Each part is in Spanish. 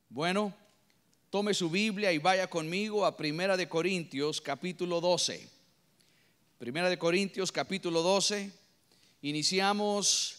Bueno, tome su Biblia y vaya conmigo a Primera de Corintios capítulo 12. Primera de Corintios capítulo 12. Iniciamos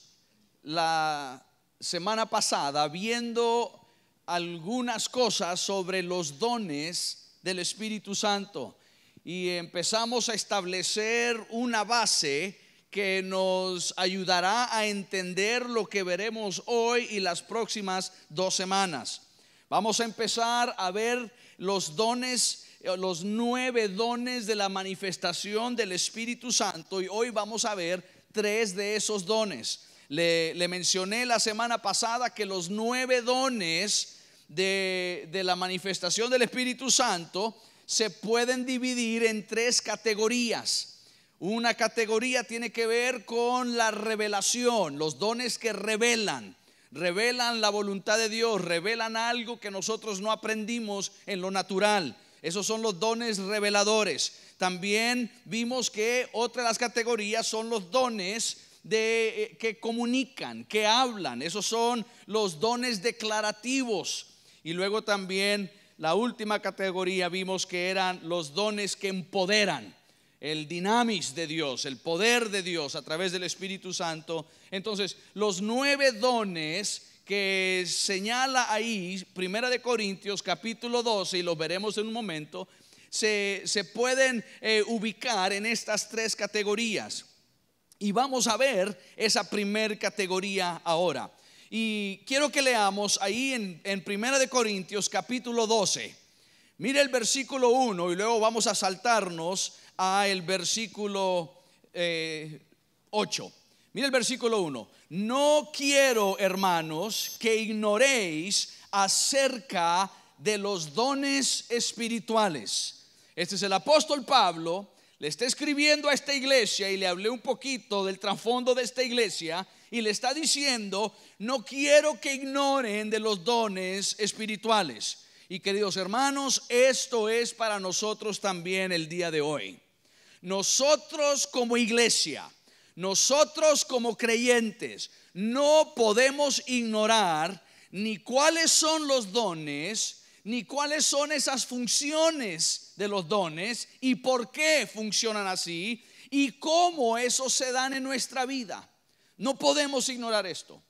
la semana pasada viendo algunas cosas sobre los dones del Espíritu Santo y empezamos a establecer una base que nos ayudará a entender lo que veremos hoy y las próximas 2 semanas. Vamos a empezar a ver los dones, los 9 dones de la manifestación del Espíritu Santo, y hoy vamos a ver 3 de esos dones. Le mencioné la semana pasada que los 9 dones de la manifestación del Espíritu Santo se pueden dividir en 3 categorías. Una categoría tiene que ver con la revelación, los dones que revelan la voluntad de Dios, revelan algo que nosotros no aprendimos en lo natural. Esos son los dones reveladores. También vimos que otra de las categorías son los dones que comunican, que hablan. Esos son los dones declarativos. Y luego también la última categoría vimos que eran los dones que empoderan, el dinamis de Dios, el poder de Dios a través del Espíritu Santo. Entonces, los 9 dones que señala ahí Primera de Corintios capítulo 12, y los veremos en un momento, se pueden ubicar en estas 3 categorías. Y vamos a ver esa primer categoría ahora. Y quiero que leamos ahí en Primera de Corintios capítulo 12. Mire el versículo 1 y luego vamos a saltarnos a el versículo 8. Mira el versículo 1. No quiero, hermanos, que ignoréis acerca de los dones espirituales. Este es el apóstol Pablo, le está escribiendo a esta iglesia, y le hablé un poquito del trasfondo de esta iglesia, y le está diciendo: no quiero que ignoren de los dones espirituales. Y queridos hermanos, esto es para nosotros también el día de hoy. Nosotros como iglesia, nosotros como creyentes, no podemos ignorar ni cuáles son los dones, ni cuáles son esas funciones de los dones, y por qué funcionan así, y cómo esos se dan en nuestra vida. No podemos ignorar esto.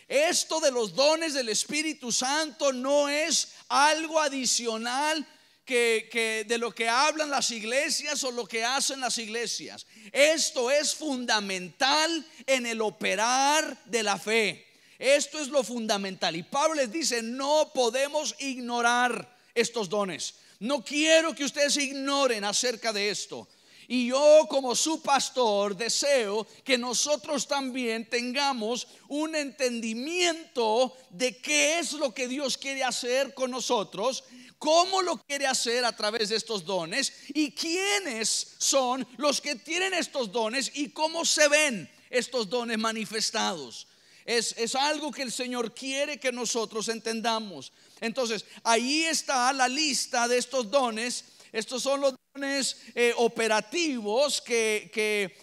Esto de los dones del Espíritu Santo no es algo adicional que de lo que hablan las iglesias o lo que hacen las iglesias. Esto es fundamental en el operar de la fe. Esto es lo fundamental. Y Pablo les dice: no podemos ignorar estos dones. No quiero que ustedes ignoren acerca de esto. Y yo, como su pastor, deseo que nosotros también tengamos un entendimiento de qué es lo que Dios quiere hacer con nosotros, cómo lo quiere hacer a través de estos dones, y quiénes son los que tienen estos dones y cómo se ven estos dones manifestados. Es algo que el Señor quiere que nosotros entendamos. Entonces, ahí está la lista de estos dones. Estos son los dones operativos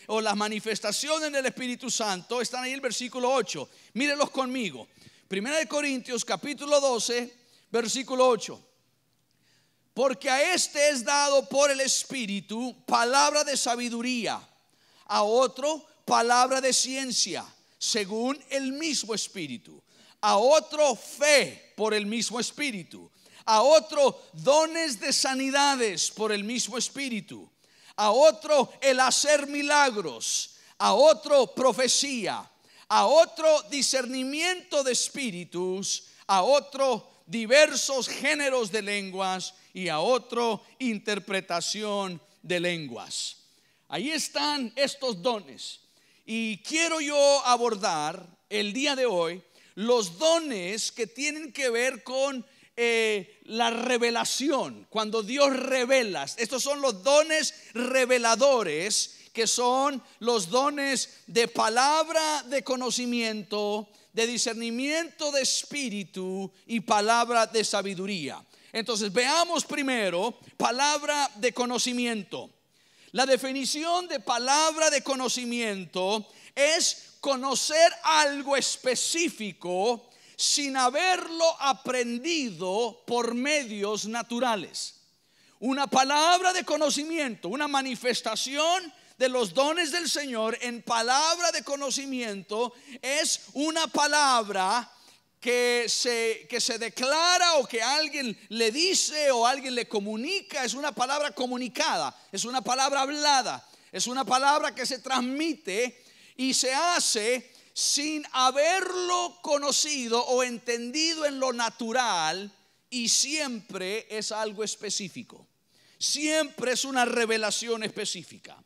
o las manifestaciones del Espíritu Santo. Están ahí el versículo 8. Mírenlos conmigo. Primera de Corintios capítulo 12, versículo 8. Porque a este es dado por el Espíritu palabra de sabiduría, a otro palabra de ciencia, según el mismo Espíritu, a otro fe por el mismo Espíritu, a otro dones de sanidades por el mismo Espíritu, a otro el hacer milagros, a otro profecía, a otro discernimiento de espíritus, a otro diversos géneros de lenguas, y a otro interpretación de lenguas. Ahí están estos dones, y quiero yo abordar el día de hoy los dones que tienen que ver con la revelación. Cuando Dios revela, estos son los dones reveladores, que son los dones de palabra de conocimiento, de discernimiento de espíritu y palabra de sabiduría. Entonces veamos primero palabra de conocimiento. La definición de palabra de conocimiento es conocer algo específico sin haberlo aprendido por medios naturales. Una palabra de conocimiento, una manifestación de los dones del Señor en palabra de conocimiento es una palabra que se declara o que alguien le dice o alguien le comunica. Es una palabra comunicada, es una palabra hablada, es una palabra que se transmite y se hace sin haberlo conocido o entendido en lo natural, y siempre es algo específico, siempre es una revelación específica.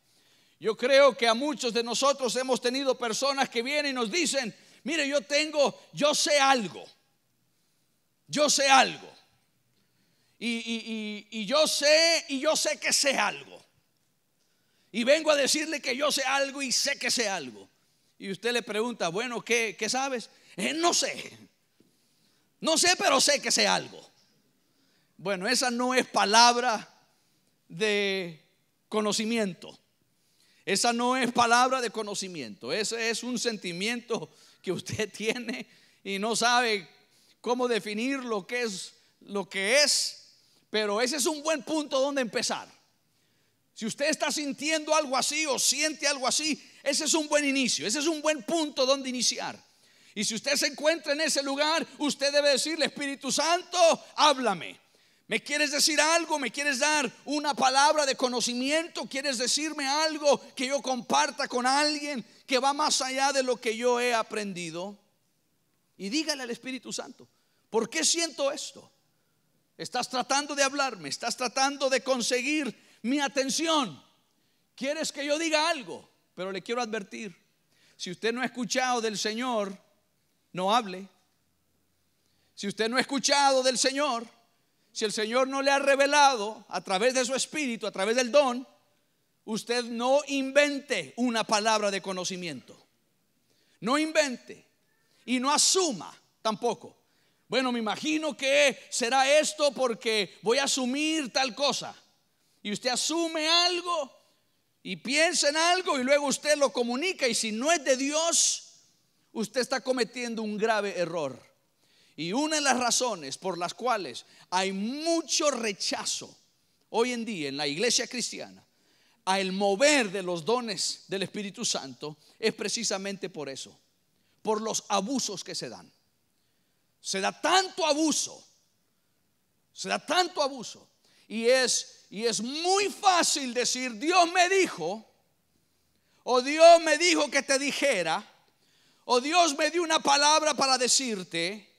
Yo creo que a muchos de nosotros hemos tenido personas que vienen y nos dicen: mire, yo sé algo, y yo sé que sé algo, y vengo a decirle que yo sé algo y sé que sé algo. Y usted le pregunta: bueno, ¿qué sabes? No sé, pero sé que sé algo. Bueno, esa no es palabra de conocimiento. Esa no es palabra de conocimiento. Ese es un sentimiento que usted tiene y no sabe cómo definir lo que es, pero ese es un buen punto donde empezar. Si usted está sintiendo algo así o siente algo así, ese es un buen inicio, ese es un buen punto donde iniciar. Y si usted se encuentra en ese lugar, usted debe decirle: Espíritu Santo, háblame. ¿Me quieres decir algo? ¿Me quieres dar una palabra de conocimiento? ¿Quieres decirme algo que yo comparta con alguien que va más allá de lo que yo he aprendido? Y dígale al Espíritu Santo: ¿por qué siento esto? Estás tratando de hablarme, estás tratando de conseguir mi atención. ¿Quieres que yo diga algo? Pero le quiero advertir: si usted no ha escuchado del Señor, no hable. Si usted no ha escuchado del Señor, si el Señor no le ha revelado a través de su espíritu, a través del don, usted no invente una palabra de conocimiento. No invente y no asuma tampoco: bueno, me imagino que será esto porque voy a asumir tal cosa. Y usted asume algo y piensa en algo y luego usted lo comunica, y si no es de Dios, usted está cometiendo un grave error. Y una de las razones por las cuales hay mucho rechazo hoy en día en la iglesia cristiana al mover de los dones del Espíritu Santo es precisamente por eso, por los abusos que se dan. Se da tanto abuso, y es muy fácil decir: Dios me dijo, o Dios me dijo que te dijera, o Dios me dio una palabra para decirte.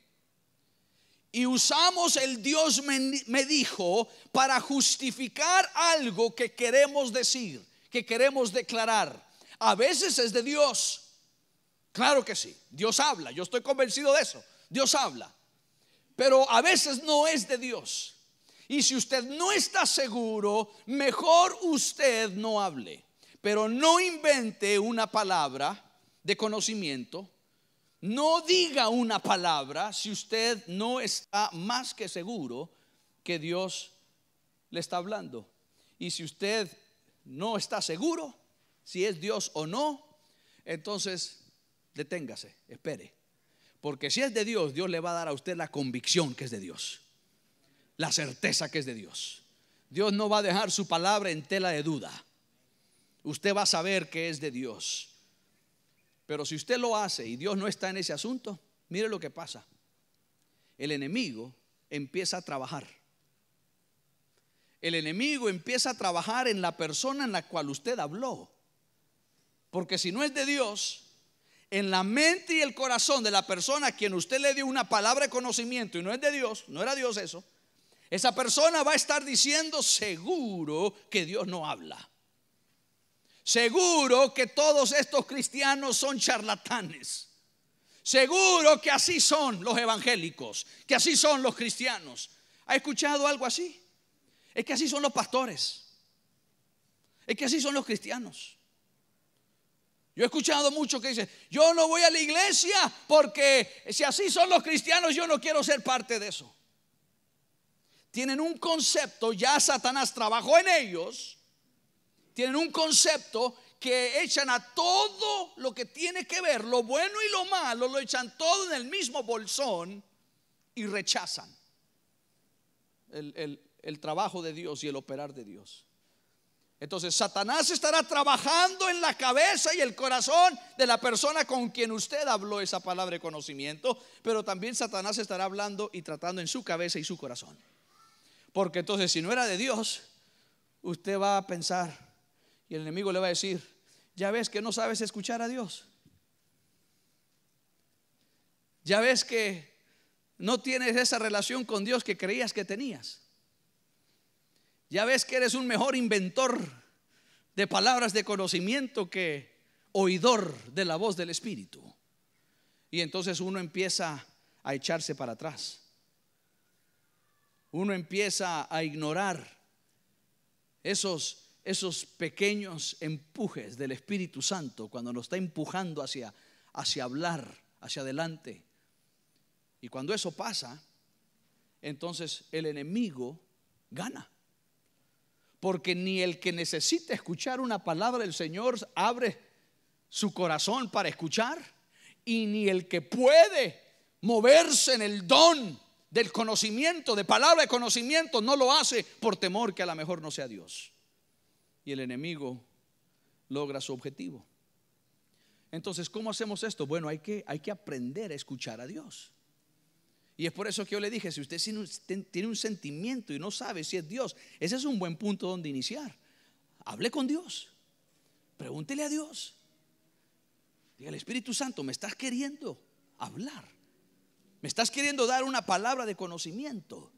Y usamos el Dios me dijo para justificar algo que queremos decir, que queremos declarar. A veces es de Dios, claro que sí, Dios habla, yo estoy convencido de eso, Dios habla. Pero a veces no es de Dios. Y si usted no está seguro, mejor usted no hable. Pero no invente una palabra de conocimiento. No diga una palabra si usted no está más que seguro que Dios le está hablando. Y si usted no está seguro si es Dios o no, entonces deténgase, espere. Porque si es de Dios, Dios le va a dar a usted la convicción que es de Dios, la certeza que es de Dios. Dios no va a dejar su palabra en tela de duda. Usted va a saber que es de Dios. Pero si usted lo hace y Dios no está en ese asunto, mire lo que pasa. El enemigo empieza a trabajar. El enemigo empieza a trabajar en la persona en la cual usted habló. Porque si no es de Dios, en la mente y el corazón de la persona a quien usted le dio una palabra de conocimiento y no es de Dios, no era Dios eso, esa persona va a estar diciendo: seguro que Dios no habla. Seguro que todos estos cristianos son charlatanes. Seguro que así son los evangélicos, que así son los cristianos. ¿Ha escuchado algo así? Es que así son los pastores. Es que así son los cristianos. Yo he escuchado mucho que dicen: yo no voy a la iglesia porque si así son los cristianos, yo no quiero ser parte de eso. Tienen un concepto, ya Satanás trabajó en ellos. Tienen un concepto que echan a todo lo que tiene que ver, lo bueno y lo malo, lo echan todo en el mismo bolsón y rechazan el trabajo de Dios y el operar de Dios. Entonces Satanás estará trabajando en la cabeza y el corazón de la persona con quien usted habló esa palabra de conocimiento, pero también Satanás estará hablando y tratando en su cabeza y su corazón. Porque entonces, si no era de Dios, usted va a pensar y el enemigo le va a decir: ya ves que no sabes escuchar a Dios, ya ves que no tienes esa relación con Dios que creías que tenías, ya ves que eres un mejor inventor de palabras de conocimiento que oidor de la voz del Espíritu. Y entonces uno empieza a echarse para atrás, uno empieza a ignorar esos pequeños empujes del Espíritu Santo cuando nos está empujando hacia hablar, hacia adelante. Y cuando eso pasa, entonces el enemigo gana. Porque ni el que necesita escuchar una palabra del Señor abre su corazón para escuchar, y ni el que puede moverse en el don del conocimiento, de palabra de conocimiento, no lo hace por temor que a lo mejor no sea Dios. Y el enemigo logra su objetivo. Entonces, ¿cómo hacemos esto? Bueno, hay que aprender a escuchar a Dios. Y es por eso que yo le dije: si usted tiene un sentimiento y no sabe si es Dios, ese es un buen punto donde iniciar. Hable con Dios, pregúntele a Dios, diga: el Espíritu Santo, me estás queriendo hablar, me estás queriendo dar una palabra de conocimiento.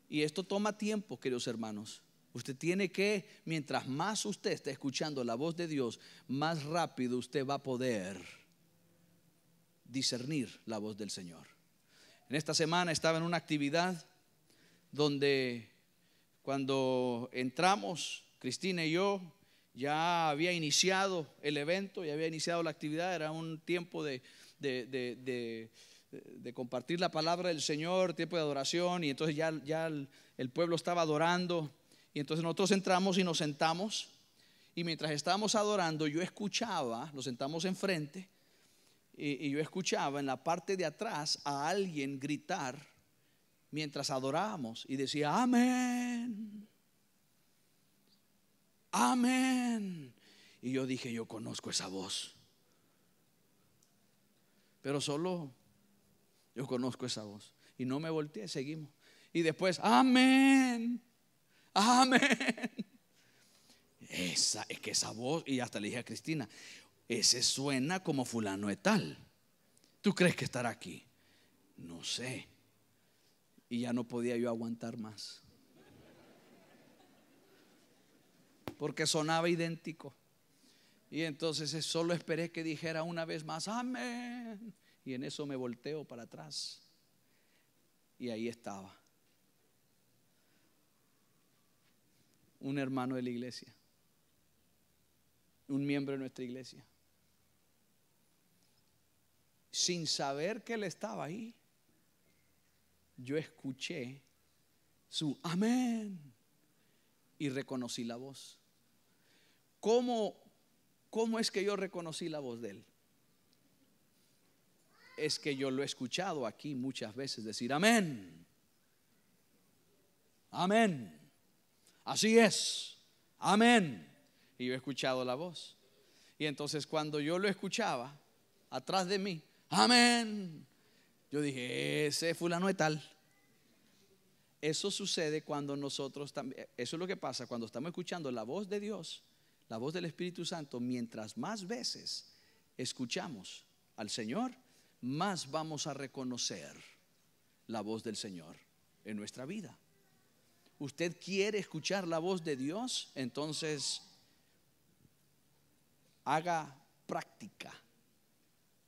Y esto toma tiempo, queridos hermanos. Usted tiene que, mientras más usted esté escuchando la voz de Dios, más rápido usted va a poder discernir la voz del Señor. En esta semana estaba en una actividad donde, cuando entramos, Cristina y yo, ya había iniciado el evento, ya había iniciado la actividad. Era un tiempo de compartir la palabra del Señor, tiempo de adoración. Y entonces ya el pueblo estaba adorando. Y entonces nosotros entramos y nos sentamos. Y mientras estábamos adorando, yo escuchaba, nos sentamos enfrente, y yo escuchaba en la parte de atrás a alguien gritar mientras adorábamos y decía: amén, amén. Y yo dije: yo conozco esa voz, pero solo yo conozco esa voz. Y no me volteé, seguimos. Y después: amén, amén. Es que esa voz, y hasta le dije a Cristina: ese suena como fulano de tal. ¿Tú crees que estará aquí? No sé. Y ya no podía yo aguantar más, porque sonaba idéntico. Y entonces solo esperé que dijera una vez más: amén. Y en eso me volteo para atrás, y ahí estaba un hermano de la iglesia, un miembro de nuestra iglesia. Sin saber que él estaba ahí, yo escuché su amén y reconocí la voz. ¿Cómo es que yo reconocí la voz de él? Es que yo lo he escuchado aquí muchas veces decir: amén, amén, así es, amén. Y yo he escuchado la voz. Y entonces, cuando yo lo escuchaba atrás de mí: amén, yo dije: ese fulano de tal. Eso sucede cuando nosotros también, eso es lo que pasa cuando estamos escuchando la voz de Dios, la voz del Espíritu Santo. Mientras más veces escuchamos al Señor, más vamos a reconocer la voz del Señor en nuestra vida. ¿Usted quiere escuchar la voz de Dios? Entonces haga práctica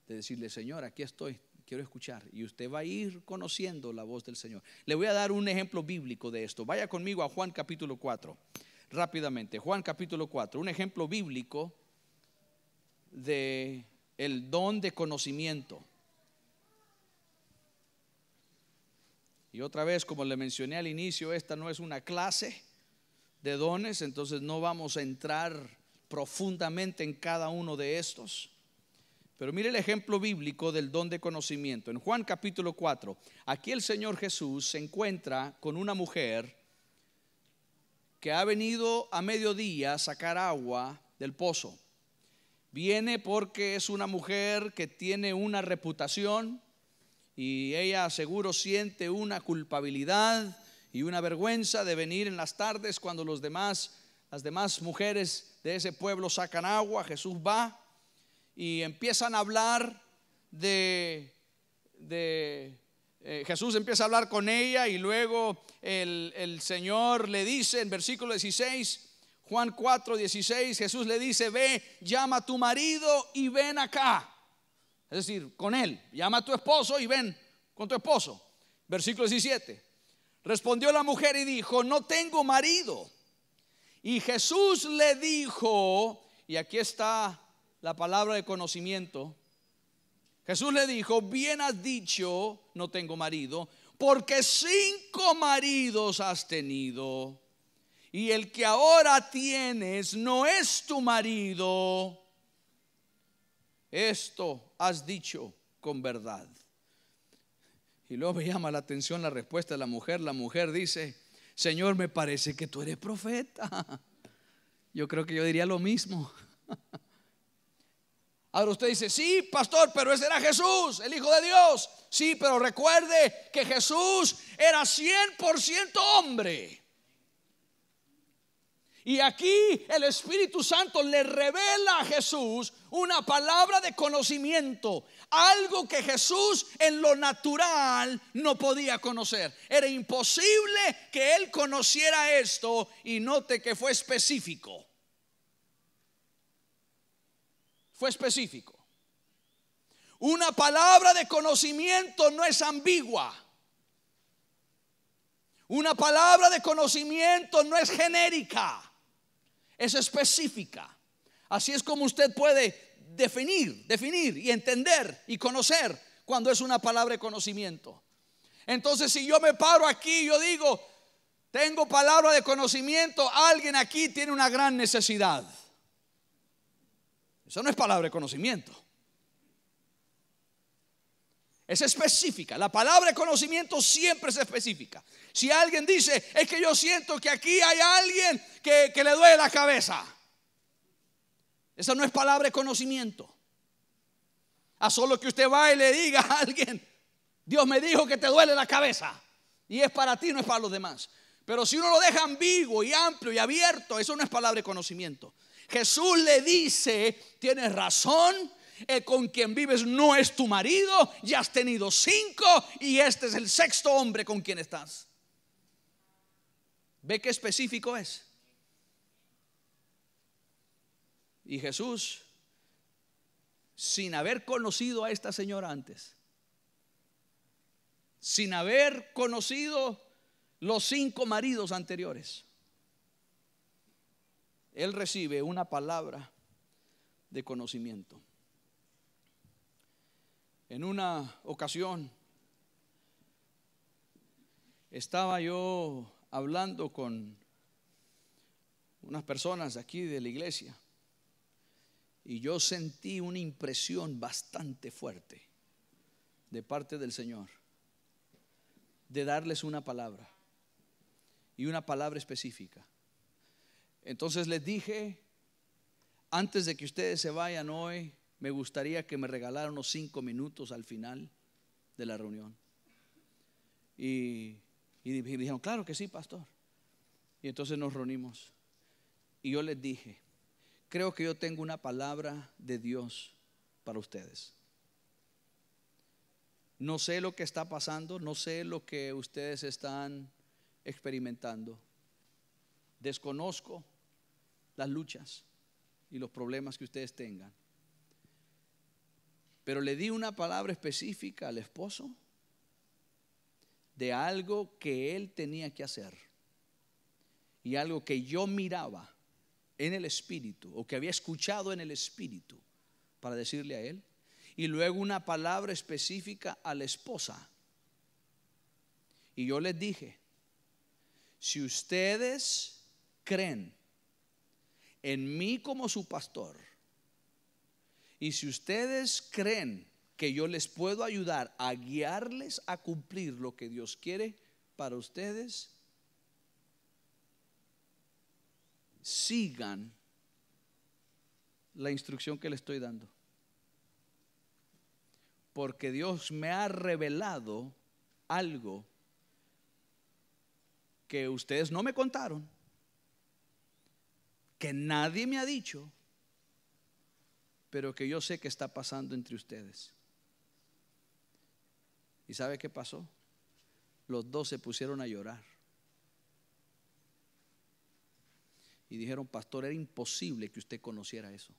de decirle: Señor, aquí estoy, quiero escuchar. Y usted va a ir conociendo la voz del Señor. Le voy a dar un ejemplo bíblico de esto. Vaya conmigo a Juan capítulo 4, rápidamente. Juan capítulo 4, un ejemplo bíblico de el don de conocimiento. Y otra vez, como le mencioné al inicio, esta no es una clase de dones, entonces no vamos a entrar profundamente en cada uno de estos. Pero mire el ejemplo bíblico del don de conocimiento. En Juan capítulo 4, aquí el Señor Jesús se encuentra con una mujer que ha venido a mediodía a sacar agua del pozo. Viene porque es una mujer que tiene una reputación y ella seguro siente una culpabilidad y una vergüenza de venir en las tardes cuando las demás mujeres de ese pueblo sacan agua. Jesús va y empiezan a hablar Jesús empieza a hablar con ella y luego el Señor le dice en versículo 16, Juan 4:16, Jesús le dice: ve, llama a tu marido y ven acá. Es decir, con él, llama a tu esposo y ven con tu esposo. Versículo 17, respondió la mujer y dijo: no tengo marido. Y Jesús le dijo, y aquí está la palabra de conocimiento. Jesús le dijo: bien has dicho, no tengo marido, porque 5 maridos has tenido, y el que ahora tienes no es tu marido. Esto has dicho con verdad. Y luego me llama la atención la respuesta de la mujer. La mujer dice: Señor, me parece que tú eres profeta. Yo creo que yo diría lo mismo. Ahora usted dice: sí, pastor, pero ese era Jesús, el Hijo de Dios. Sí, pero recuerde que Jesús era 100% hombre. Y aquí el Espíritu Santo le revela a Jesús una palabra de conocimiento, algo que Jesús en lo natural no podía conocer. Era imposible que él conociera esto, y note que fue específico. Fue específico. Una palabra de conocimiento no es ambigua. Una palabra de conocimiento no es genérica, es específica. Así es como usted puede definir y entender y conocer cuando es una palabra de conocimiento. Entonces, si yo me paro aquí y yo digo: tengo palabra de conocimiento, alguien aquí tiene una gran necesidad. Eso no es palabra de conocimiento. Es específica. La palabra de conocimiento siempre es específica. Si alguien dice: es que yo siento que aquí hay alguien que le duele la cabeza, esa no es palabra de conocimiento. A solo que usted va y le diga a alguien: Dios me dijo que te duele la cabeza, y es para ti, no es para los demás. Pero si uno lo deja ambiguo y amplio y abierto, eso no es palabra de conocimiento. Jesús le dice: tienes razón, con quien vives no es tu marido, ya has tenido 5 y este es el 6.º hombre con quien estás. ¿Ve qué específico es? Y Jesús, sin haber conocido a esta señora antes, sin haber conocido los 5 maridos anteriores, él recibe una palabra de conocimiento. En una ocasión estaba yo hablando con unas personas aquí de la iglesia y yo sentí una impresión bastante fuerte de parte del Señor de darles una palabra, y una palabra específica. Entonces les dije: antes de que ustedes se vayan hoy, me gustaría que me regalaran unos 5 minutos al final de la reunión. Y dijeron: claro que sí, pastor. Y entonces nos reunimos y yo les dije: creo que yo tengo una palabra de Dios para ustedes. No sé lo que está pasando, no sé lo que ustedes están experimentando, desconozco las luchas y los problemas que ustedes tengan, pero le di una palabra específica al esposo de algo que él tenía que hacer, y algo que yo miraba en el espíritu, o que había escuchado en el espíritu, para decirle a él. Y luego una palabra específica a la esposa. Y yo les dije: si ustedes creen en mí como su pastor. Y si ustedes creen que yo les puedo ayudar a guiarles a cumplir lo que Dios quiere para ustedes, sigan la instrucción que le estoy dando. Porque Dios me ha revelado algo que ustedes no me contaron, que nadie me ha dicho, pero que yo sé que está pasando entre ustedes. ¿Y sabe qué pasó? Los dos se pusieron a llorar y dijeron: pastor, era imposible que usted conociera eso.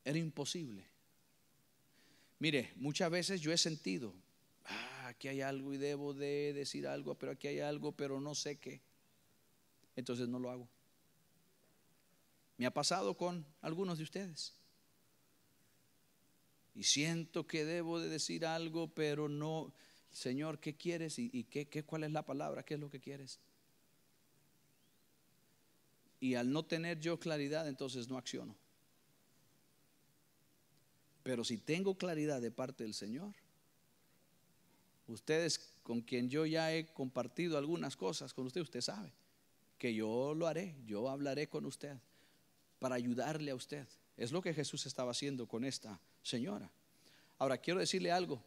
Era imposible. Mire, muchas veces yo he sentido: aquí hay algo y debo de decir algo, pero aquí hay algo, pero no sé qué. Entonces no lo hago. Me ha pasado con algunos de ustedes. Y siento que debo de decir algo, pero no. Señor, ¿qué quieres? ¿Y cuál es la palabra? ¿Qué es lo que quieres? Y al no tener yo claridad, entonces no acciono. Pero si tengo claridad de parte del Señor, ustedes con quien yo ya he compartido algunas cosas con usted, usted sabe que yo lo haré. Yo hablaré con usted para ayudarle a usted. Es lo que Jesús estaba haciendo con esta señora. Ahora quiero decirle algo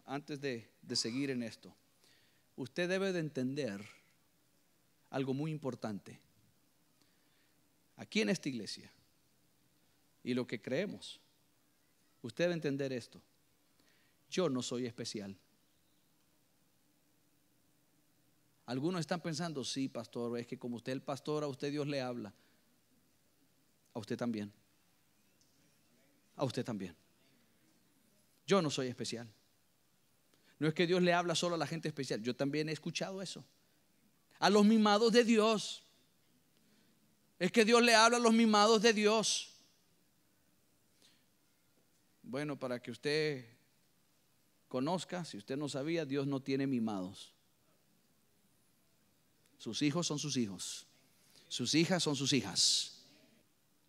antes de seguir en esto. Usted debe de entender algo muy importante aquí en esta iglesia y lo que creemos. Usted debe entender esto: yo no soy especial. Algunos están pensando: sí, pastor, es que como usted es el pastor, a usted Dios le habla. A usted también. A usted también. Yo no soy especial. No es que Dios le habla solo a la gente especial. Yo también he escuchado eso. A los mimados de Dios. Es que Dios le habla a los mimados de Dios. Bueno, para que usted conozca, si usted no sabía, Dios no tiene mimados. Sus hijos son sus hijos. Sus hijas son sus hijas.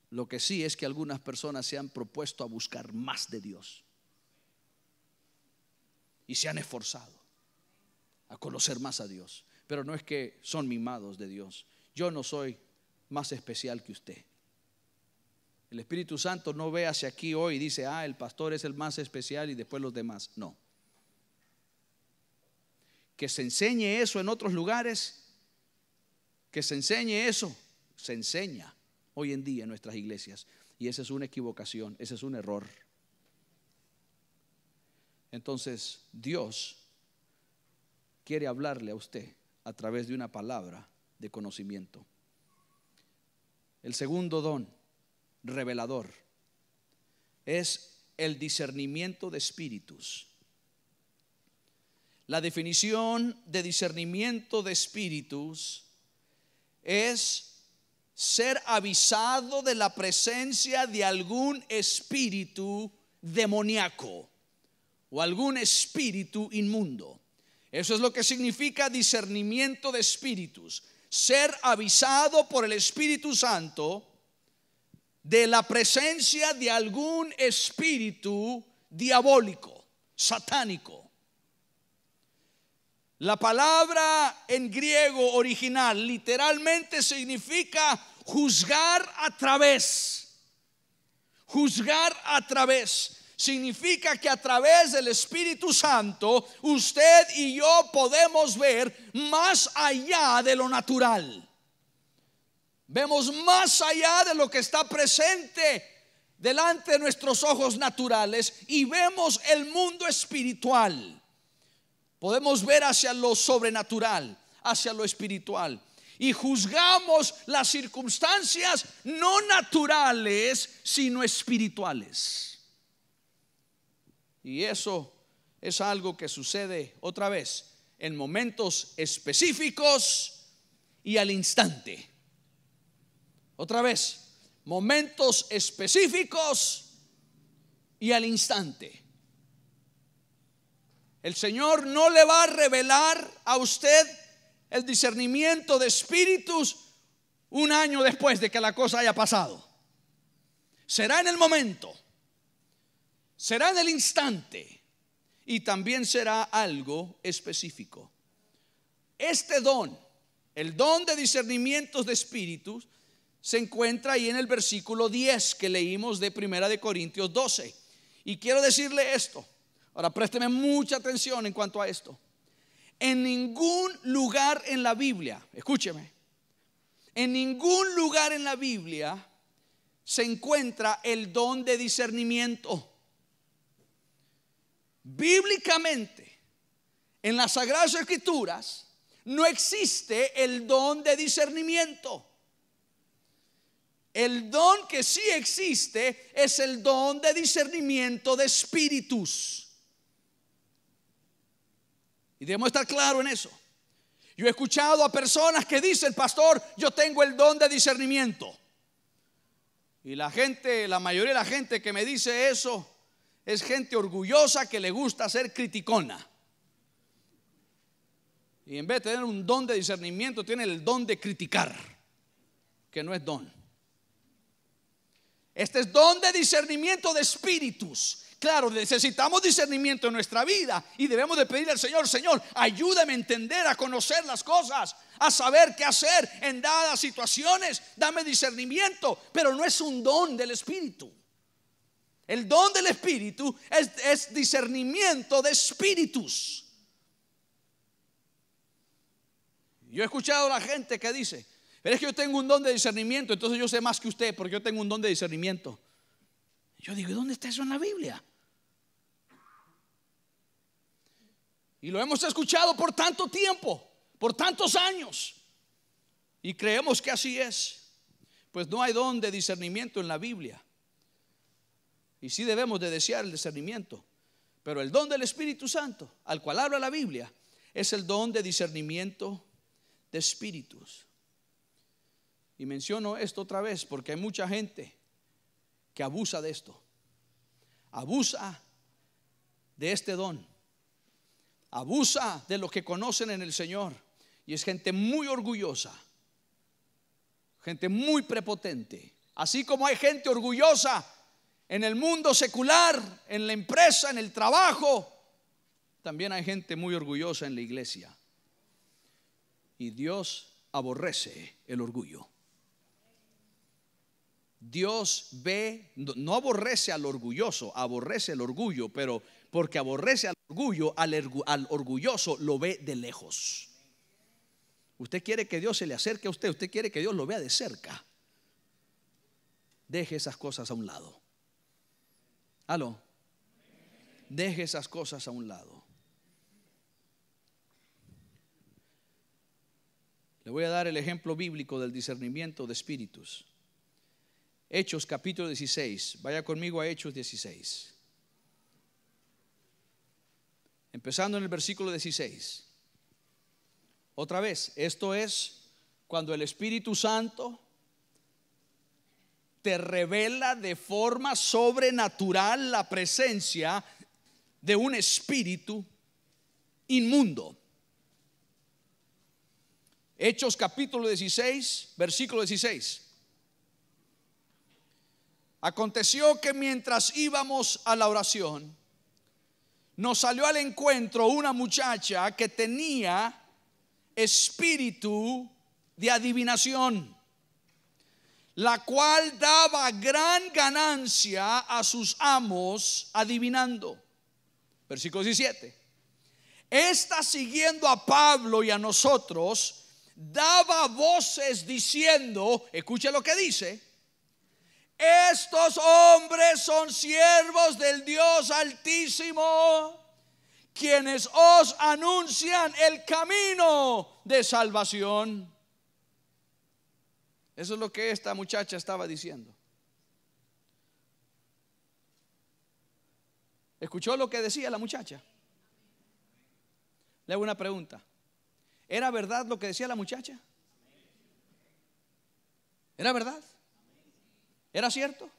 Lo que sí es que algunas personas se han propuesto a buscar más de Dios y se han esforzado a conocer más a Dios. Pero no es que son mimados de Dios. Yo no soy más especial que usted. El Espíritu Santo no ve hacia aquí hoy y dice: el pastor es el más especial y después los demás. No. Que se enseñe eso en otros lugares, que se enseñe eso, se enseña hoy en día en nuestras iglesias, y esa es una equivocación, ese es un error. Entonces Dios quiere hablarle a usted a través de una palabra de conocimiento. El segundo don revelador es el discernimiento de espíritus. La definición de discernimiento de espíritus es ser avisado de la presencia de algún espíritu demoníaco o algún espíritu inmundo. Eso es lo que significa discernimiento de espíritus: ser avisado por el Espíritu Santo de la presencia de algún espíritu diabólico, satánico. La palabra en griego original literalmente significa juzgar a través. Juzgar a través significa que a través del Espíritu Santo usted y yo podemos ver más allá de lo natural. Vemos más allá de lo que está presente delante de nuestros ojos naturales y vemos el mundo espiritual. Podemos ver hacia lo sobrenatural, hacia lo espiritual, y juzgamos las circunstancias no naturales, sino espirituales. Y eso es algo que sucede otra vez en momentos específicos y al instante. Otra vez, momentos específicos y al instante. El Señor no le va a revelar a usted el discernimiento de espíritus un año después de que la cosa haya pasado. Será en el momento, será en el instante y también será algo específico. Este don, el don de discernimientos de espíritus, se encuentra ahí en el versículo 10 que leímos de 1 de Corintios 12. Y quiero decirle esto. Ahora présteme mucha atención en cuanto a esto. En ningún lugar en la Biblia, escúcheme, en ningún lugar en la Biblia se encuentra el don de discernimiento. Bíblicamente, en las Sagradas Escrituras, no existe el don de discernimiento. El don que sí existe es el don de discernimiento de espíritus. Y debemos estar claros en eso. Yo he escuchado a personas que dicen: pastor, yo tengo el don de discernimiento. Y la gente, la mayoría de la gente que me dice eso es gente orgullosa que le gusta ser criticona. Y en vez de tener un don de discernimiento, tiene el don de criticar, que no es don. Este es don de discernimiento de espíritus. Claro, necesitamos discernimiento en nuestra vida y debemos de pedirle al Señor: Señor, ayúdame a entender, a conocer las cosas, a saber qué hacer en dadas situaciones. Dame discernimiento, pero no es un don del Espíritu. El don del Espíritu es discernimiento de espíritus. Yo he escuchado a la gente que dice: pero es que yo tengo un don de discernimiento, entonces yo sé más que usted porque yo tengo un don de discernimiento. Yo digo: ¿y dónde está eso en la Biblia? Y lo hemos escuchado por tanto tiempo, por tantos años, y creemos que así es. Pues no hay don de discernimiento en la Biblia. Y sí debemos de desear el discernimiento, pero el don del Espíritu Santo, al cual habla la Biblia, es el don de discernimiento de espíritus. Y menciono esto otra vez porque hay mucha gente que abusa de esto. Abusa de este don. Abusa de lo que conocen en el Señor. Y es gente muy orgullosa. Gente muy prepotente. Así como hay gente orgullosa en el mundo secular, en la empresa, en el trabajo, también hay gente muy orgullosa en la iglesia. Y Dios aborrece el orgullo. Dios ve, no aborrece al orgulloso, aborrece el orgullo, pero porque aborrece al orgullo, al orgulloso lo ve de lejos. Usted quiere que Dios se le acerque a usted, usted quiere que Dios lo vea de cerca. Deje esas cosas a un lado. ¿Aló? Deje esas cosas a un lado. Le voy a dar el ejemplo bíblico del discernimiento de espíritus. Hechos capítulo 16. Vaya conmigo a Hechos 16. Empezando en el versículo 16. Otra vez, esto es cuando el Espíritu Santo te revela de forma sobrenatural la presencia de un espíritu inmundo. Hechos capítulo 16, versículo 16. Aconteció que mientras íbamos a la oración, nos salió al encuentro una muchacha que tenía espíritu de adivinación, la cual daba gran ganancia a sus amos adivinando. Versículo 17. Esta, siguiendo a Pablo y a nosotros, daba voces diciendo, escuche lo que dice: estos hombres son siervos del Dios Altísimo, quienes os anuncian el camino de salvación. Eso es lo que esta muchacha estaba diciendo. ¿Escuchó lo que decía la muchacha? Le hago una pregunta. ¿Era verdad lo que decía la muchacha? ¿Era verdad? ¿Era cierto?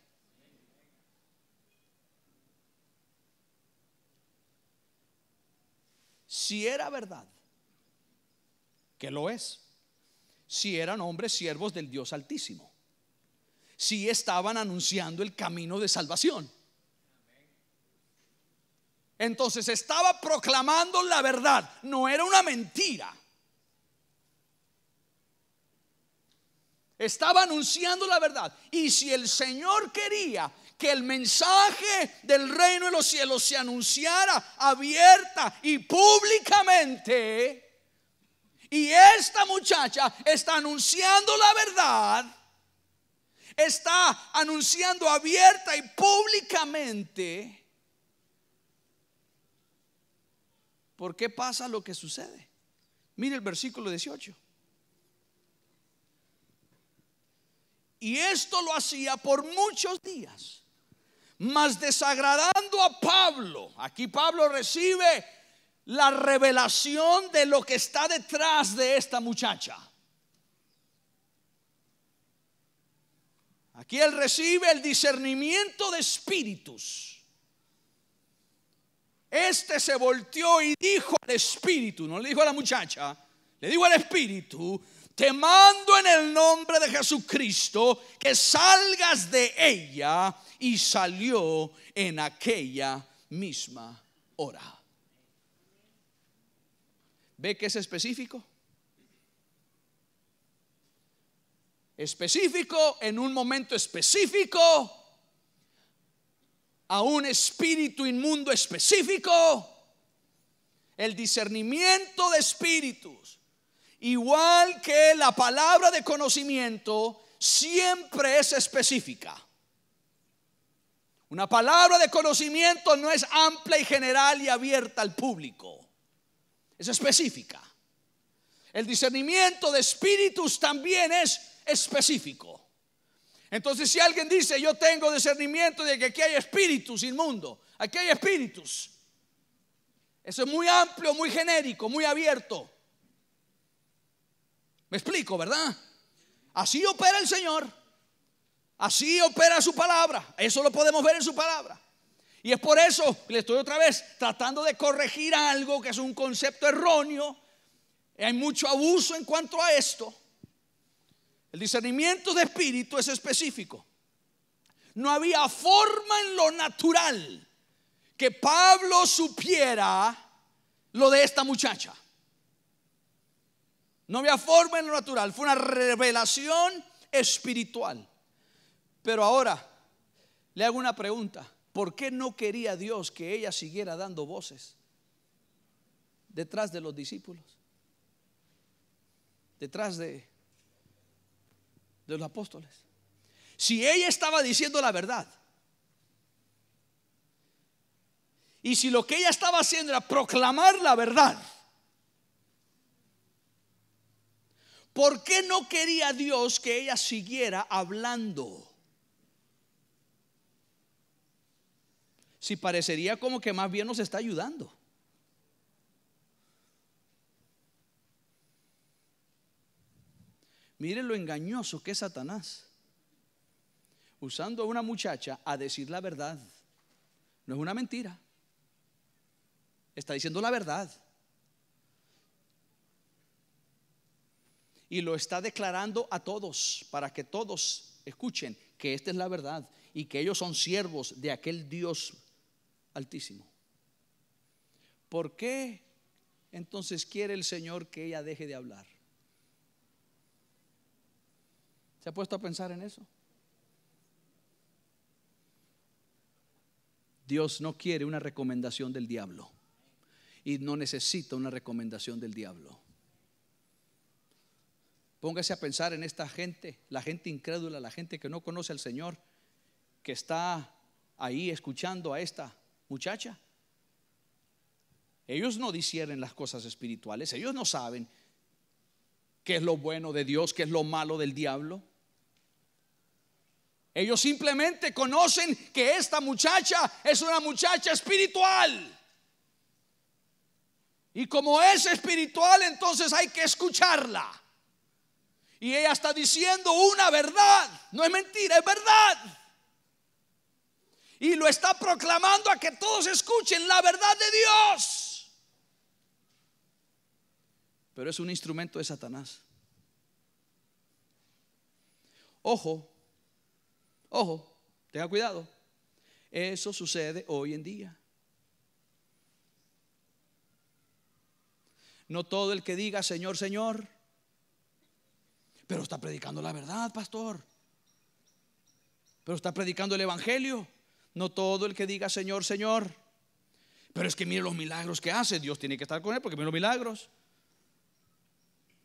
Si era verdad que lo es, si eran hombres siervos del Dios Altísimo, si estaban anunciando el camino de salvación. Entonces estaba proclamando la verdad, no era una mentira. Estaba anunciando la verdad. Y si el Señor quería que el mensaje del reino de los cielos se anunciara abierta y públicamente, y esta muchacha está anunciando la verdad, está anunciando abierta y públicamente, ¿por qué pasa lo que sucede? Mire el versículo 18. Y esto lo hacía por muchos días, mas desagradando a Pablo. Aquí Pablo recibe la revelación de lo que está detrás de esta muchacha. Aquí él recibe el discernimiento de espíritus. Este se volteó y dijo al espíritu, no le dijo a la muchacha, le dijo al espíritu: te mando en el nombre de Jesucristo que salgas de ella. Y salió en aquella misma hora. ¿Ve que es específico? Específico en un momento específico, a un espíritu inmundo específico. El discernimiento de espíritus, igual que la palabra de conocimiento, siempre es específica. Una palabra de conocimiento no es amplia y general y abierta al público, es específica. El discernimiento de espíritus también es específico. Entonces, si alguien dice: yo tengo discernimiento de que aquí hay espíritus inmundos, aquí hay espíritus, eso es muy amplio, muy genérico, muy abierto. ¿Me explico, verdad? Así opera el Señor. Así opera su palabra. Eso lo podemos ver en su palabra. Y es por eso que le estoy otra vez tratando de corregir algo que es un concepto erróneo. Hay mucho abuso en cuanto a esto. El discernimiento de espíritu es específico. No había forma en lo natural que Pablo supiera lo de esta muchacha. No había forma en lo natural. Fue una revelación espiritual. Pero ahora le hago una pregunta: ¿por qué no quería Dios que ella siguiera dando voces detrás de los discípulos, detrás de los apóstoles? Si ella estaba diciendo la verdad, y si lo que ella estaba haciendo era proclamar la verdad, ¿por qué no quería Dios que ella siguiera hablando? Si parecería como que más bien nos está ayudando. Miren lo engañoso que es Satanás, usando a una muchacha a decir la verdad. No es una mentira, está diciendo la verdad. Y lo está declarando a todos, para que todos escuchen que esta es la verdad y que ellos son siervos de aquel Dios Altísimo. ¿Por qué entonces quiere el Señor que ella deje de hablar? ¿Se ha puesto a pensar en eso? Dios no quiere una recomendación del diablo y no necesita una recomendación del diablo. Póngase a pensar en esta gente, la gente incrédula, la gente que no conoce al Señor, que está ahí escuchando a esta muchacha. Ellos no disciernen las cosas espirituales. Ellos no saben qué es lo bueno de Dios, qué es lo malo del diablo. Ellos simplemente conocen que esta muchacha es una muchacha espiritual. Y como es espiritual, entonces hay que escucharla. Y ella está diciendo una verdad, no es mentira, es verdad. Y lo está proclamando a que todos escuchen la verdad de Dios. pero es un instrumento de Satanás. Ojo, ojo, tenga cuidado. Eso sucede hoy en día. No todo el que diga Señor, Señor, pero está predicando la verdad, pastor, pero está predicando el evangelio. No todo el que diga Señor, Señor, pero es que mire los milagros que hace. Dios tiene que estar con él porque mire los milagros.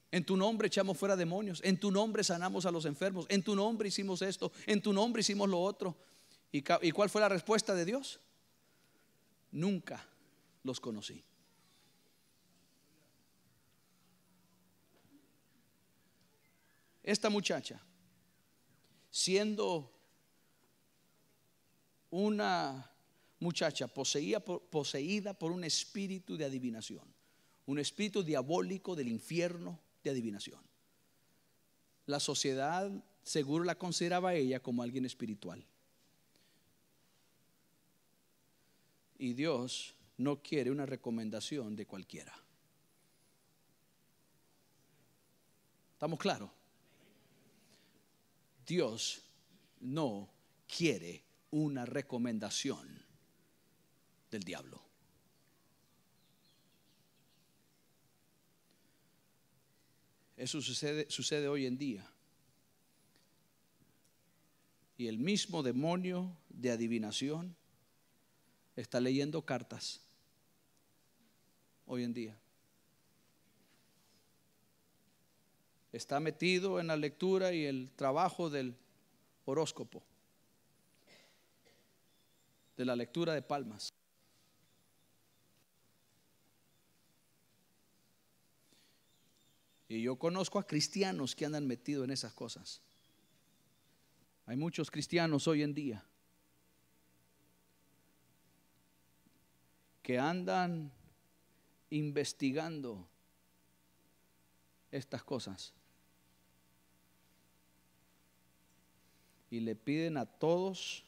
En tu nombre echamos fuera demonios, en tu nombre sanamos a los enfermos, en tu nombre hicimos esto, en tu nombre hicimos lo otro. ¿Y cuál fue la respuesta de Dios? Nunca los conocí. Esta muchacha, siendo una muchacha poseída por un espíritu de adivinación, un espíritu diabólico del infierno de adivinación, la sociedad seguro la consideraba a ella como alguien espiritual. Y Dios no quiere una recomendación de cualquiera. ¿Estamos claros? Dios no quiere una recomendación del diablo. Eso sucede hoy en día. Y el mismo demonio de adivinación está leyendo cartas hoy en día. Está metido en la lectura y el trabajo del horóscopo, de la lectura de palmas. Y yo conozco a cristianos que andan metidos en esas cosas. Hay muchos cristianos hoy en día que andan investigando estas cosas y le piden a todos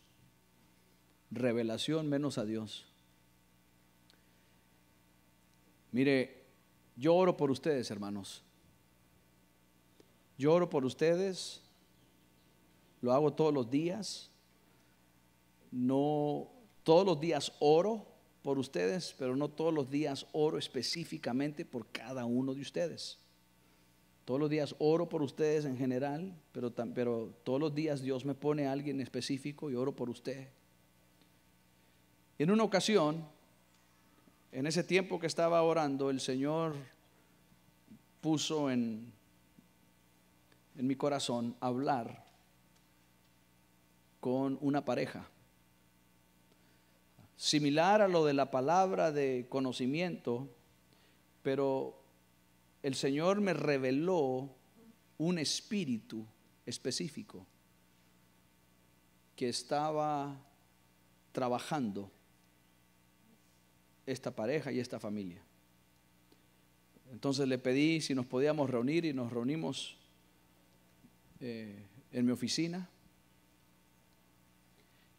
revelación menos a Dios. Mire, yo oro por ustedes, hermanos. Yo oro por ustedes, lo hago todos los días. No todos los días oro por ustedes, pero no todos los días oro específicamente por cada uno de ustedes. Todos los días oro por ustedes en general, pero todos los días Dios me pone a alguien específico y oro por usted. En una ocasión, en ese tiempo que estaba orando, el Señor puso en mi corazón hablar con una pareja, similar a lo de la palabra de conocimiento, pero el Señor me reveló un espíritu específico que estaba trabajando esta pareja y esta familia. Entonces le pedí si nos podíamos reunir y nos reunimos en mi oficina.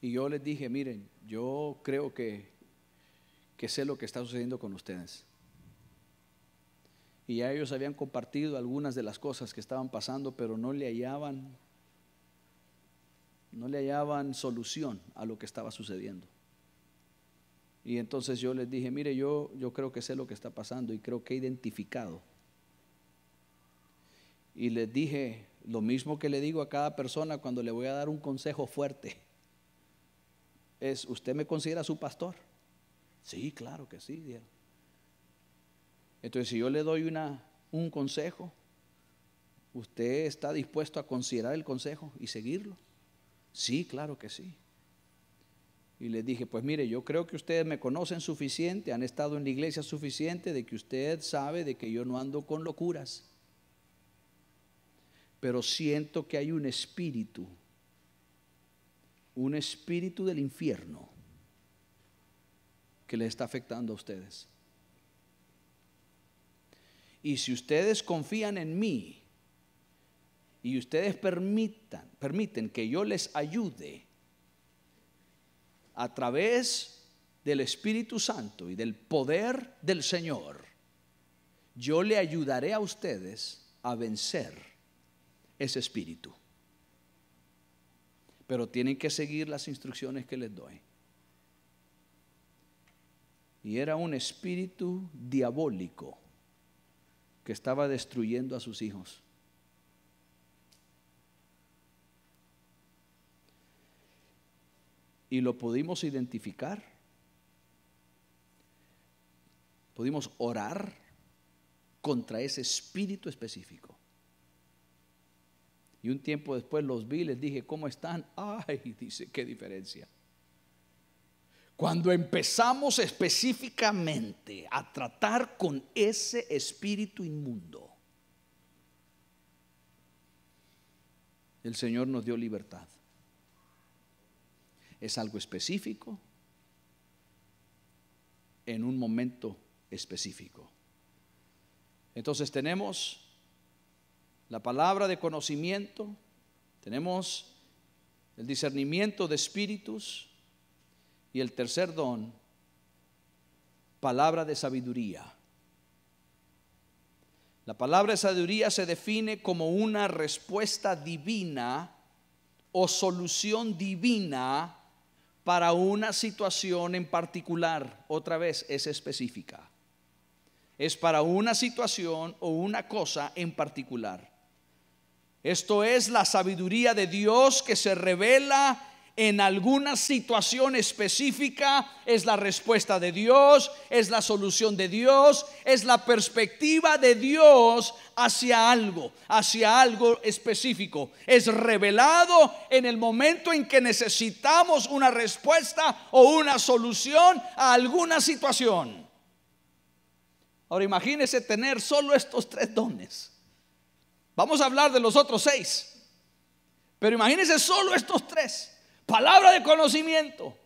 Y yo les dije, miren, yo creo que sé lo que está sucediendo con ustedes. Y ya ellos habían compartido algunas de las cosas que estaban pasando, pero no le hallaban solución a lo que estaba sucediendo. Y entonces yo les dije, mire, yo creo que sé lo que está pasando y creo que he identificado. Y les dije lo mismo que le digo a cada persona cuando le voy a dar un consejo fuerte. Es, ¿usted me considera su pastor? Sí, claro que sí, Dios. Entonces, si yo le doy un consejo, ¿usted está dispuesto a considerar el consejo y seguirlo? Sí, claro que sí. Y les dije, pues mire, yo creo que ustedes me conocen suficiente, han estado en la iglesia suficiente, de que usted sabe de que yo no ando con locuras. Pero siento que hay un espíritu del infierno que les está afectando a ustedes. Y si ustedes confían en mí y ustedes permiten que yo les ayude a través del Espíritu Santo y del poder del Señor, yo le ayudaré a ustedes a vencer ese espíritu. Pero tienen que seguir las instrucciones que les doy. Y era un espíritu diabólico que estaba destruyendo a sus hijos. Y lo pudimos identificar. Pudimos orar contra ese espíritu específico. Y un tiempo después los vi y les dije, ¿cómo están? Ay, dice, qué diferencia. Cuando empezamos específicamente a tratar con ese espíritu inmundo, el Señor nos dio libertad. Es algo específico, en un momento específico. Entonces tenemos la palabra de conocimiento, tenemos el discernimiento de espíritus y el tercer don, palabra de sabiduría. La palabra de sabiduría se define como una respuesta divina o solución divina para una situación en particular. Otra vez, es específica. Es para una situación o una cosa en particular. Esto es la sabiduría de Dios que se revela en alguna situación específica. Es la respuesta de Dios, es la solución de Dios, es la perspectiva de Dios hacia algo específico. Es revelado en el momento en que necesitamos una respuesta o una solución a alguna situación. Ahora imagínese tener solo estos 3 dones. Vamos a hablar de los otros 6, pero imagínese solo estos 3: palabra de conocimiento,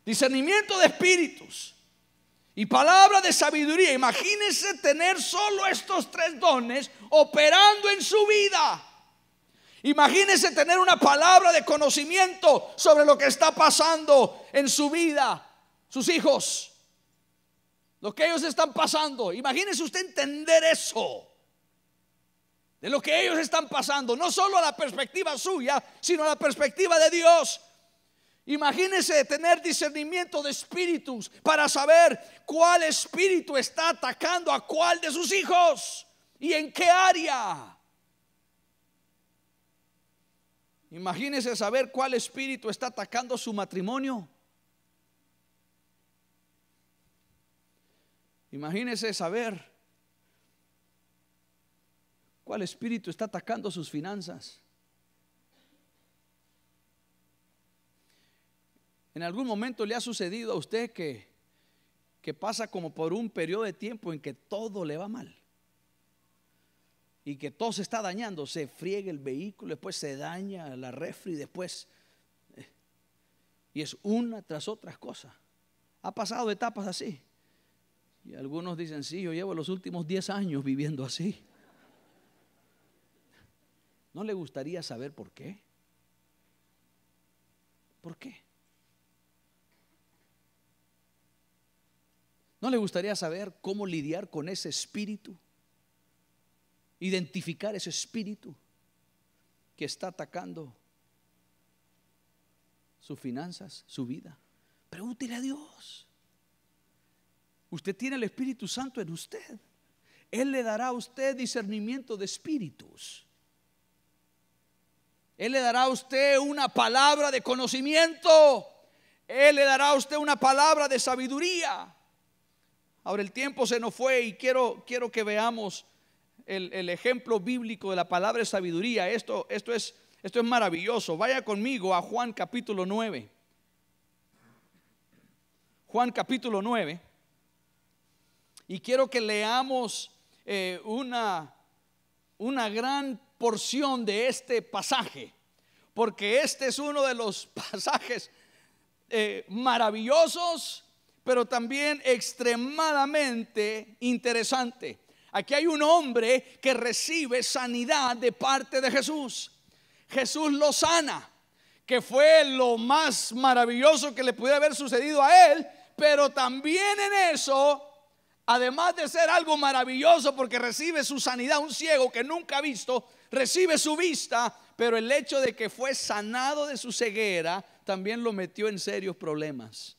discernimiento de espíritus y palabra de sabiduría. Imagínese tener solo estos 3 dones operando en su vida. Imagínese tener una palabra de conocimiento sobre lo que está pasando en su vida, sus hijos, lo que ellos están pasando. Imagínese usted entender eso, de lo que ellos están pasando, no solo a la perspectiva suya, sino a la perspectiva de Dios. Imagínese tener discernimiento de espíritus para saber cuál espíritu está atacando a cuál de sus hijos y en qué área. Imagínese saber cuál espíritu está atacando su matrimonio. Imagínese saber cuál espíritu está atacando sus finanzas. ¿En algún momento le ha sucedido a usted que pasa como por un periodo de tiempo en que todo le va mal? Y que todo se está dañando, se friega el vehículo, después se daña la refri, después y es una tras otra cosa. Ha pasado etapas así. Y algunos dicen, sí, yo llevo los últimos 10 años viviendo así. ¿No le gustaría saber por qué? ¿Por qué? ¿No le gustaría saber cómo lidiar con ese espíritu? Identificar ese espíritu que está atacando sus finanzas, su vida. Pregúntele a Dios. Usted tiene el Espíritu Santo en usted. Él le dará a usted discernimiento de espíritus. Él le dará a usted una palabra de conocimiento. Él le dará a usted una palabra de sabiduría. Ahora el tiempo se nos fue y quiero que veamos el ejemplo bíblico de la palabra de sabiduría. Esto es maravilloso. Vaya conmigo a Juan capítulo 9. Juan capítulo 9. Y quiero que leamos una gran porción de este pasaje, porque este es uno de los pasajes maravillosos, pero también extremadamente interesante. Aquí hay un hombre que recibe sanidad de parte de Jesús. Jesús lo sana, que fue lo más maravilloso que le pudiera haber sucedido a él, pero también en eso además de ser algo maravilloso porque recibe su sanidad, un ciego que nunca ha visto, recibe su vista, pero el hecho de que fue sanado de su ceguera también lo metió en serios problemas.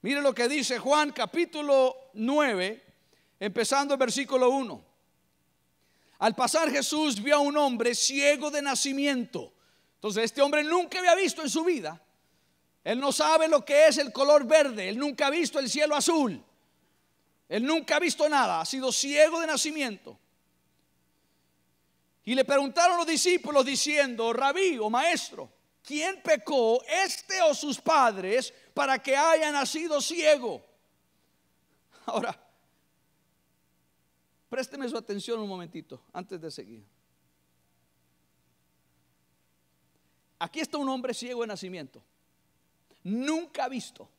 Mire lo que dice Juan capítulo 9, empezando el versículo 1. Al pasar Jesús vio a un hombre ciego de nacimiento. Entonces este hombre nunca había visto en su vida. Él no sabe lo que es el color verde. Él nunca ha visto el cielo azul. Él nunca ha visto nada. Ha sido ciego de nacimiento. Y le preguntaron los discípulos diciendo: Rabí o maestro, ¿quién pecó, este o sus padres, para que haya nacido ciego? Ahora, présteme su atención un momentito antes de seguir. Aquí está un hombre ciego de nacimiento. Nunca ha visto.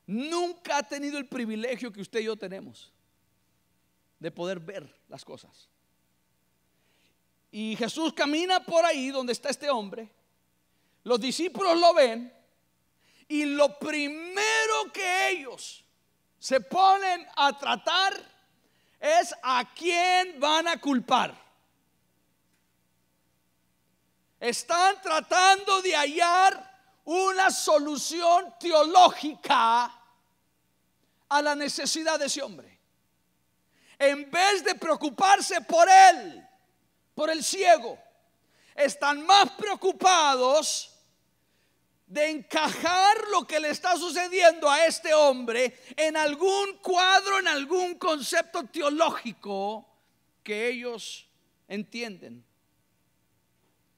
Nunca ha tenido el privilegio que usted y yo tenemos de poder ver las cosas. Y Jesús camina por ahí donde está este hombre. Los discípulos lo ven. Y lo primero que ellos se ponen a tratar es a quién van a culpar. Están tratando de hallar una solución teológica a la necesidad de ese hombre. En vez de preocuparse por él, por el ciego, están más preocupados de encajar lo que le está sucediendo a este hombre en algún cuadro, en algún concepto teológico que ellos entienden.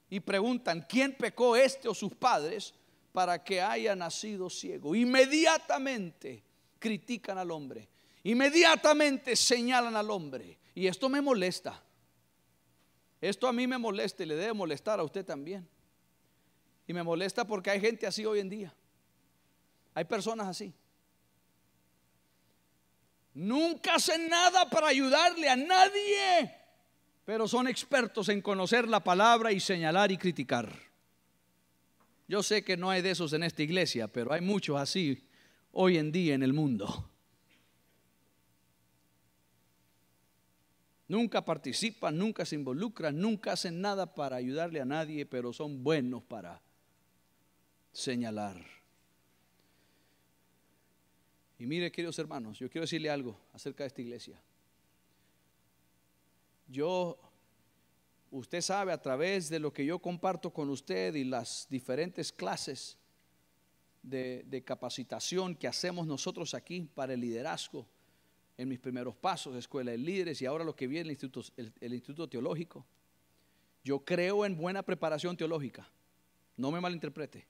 Y preguntan: ¿quién pecó, este o sus padres, para que haya nacido ciego? Inmediatamente critican al hombre. Inmediatamente señalan al hombre. Y esto me molesta. Esto a mí me molesta y le debe molestar a usted también. Y me molesta porque hay gente así hoy en día. Hay personas así. Nunca hacen nada para ayudarle a nadie, pero son expertos en conocer la palabra y señalar y criticar. Yo sé que no hay de esos en esta iglesia, pero hay muchos así hoy en día en el mundo. Nunca participan, nunca se involucran, nunca hacen nada para ayudarle a nadie, pero son buenos para señalar. Y mire, queridos hermanos, yo quiero decirle algo acerca de esta iglesia. Usted sabe, a través de lo que yo comparto con usted y las diferentes clases de capacitación que hacemos nosotros aquí para el liderazgo, en mis primeros pasos, escuela de líderes, y ahora lo que viene el Instituto Teológico. Yo creo en buena preparación teológica. No me malinterprete.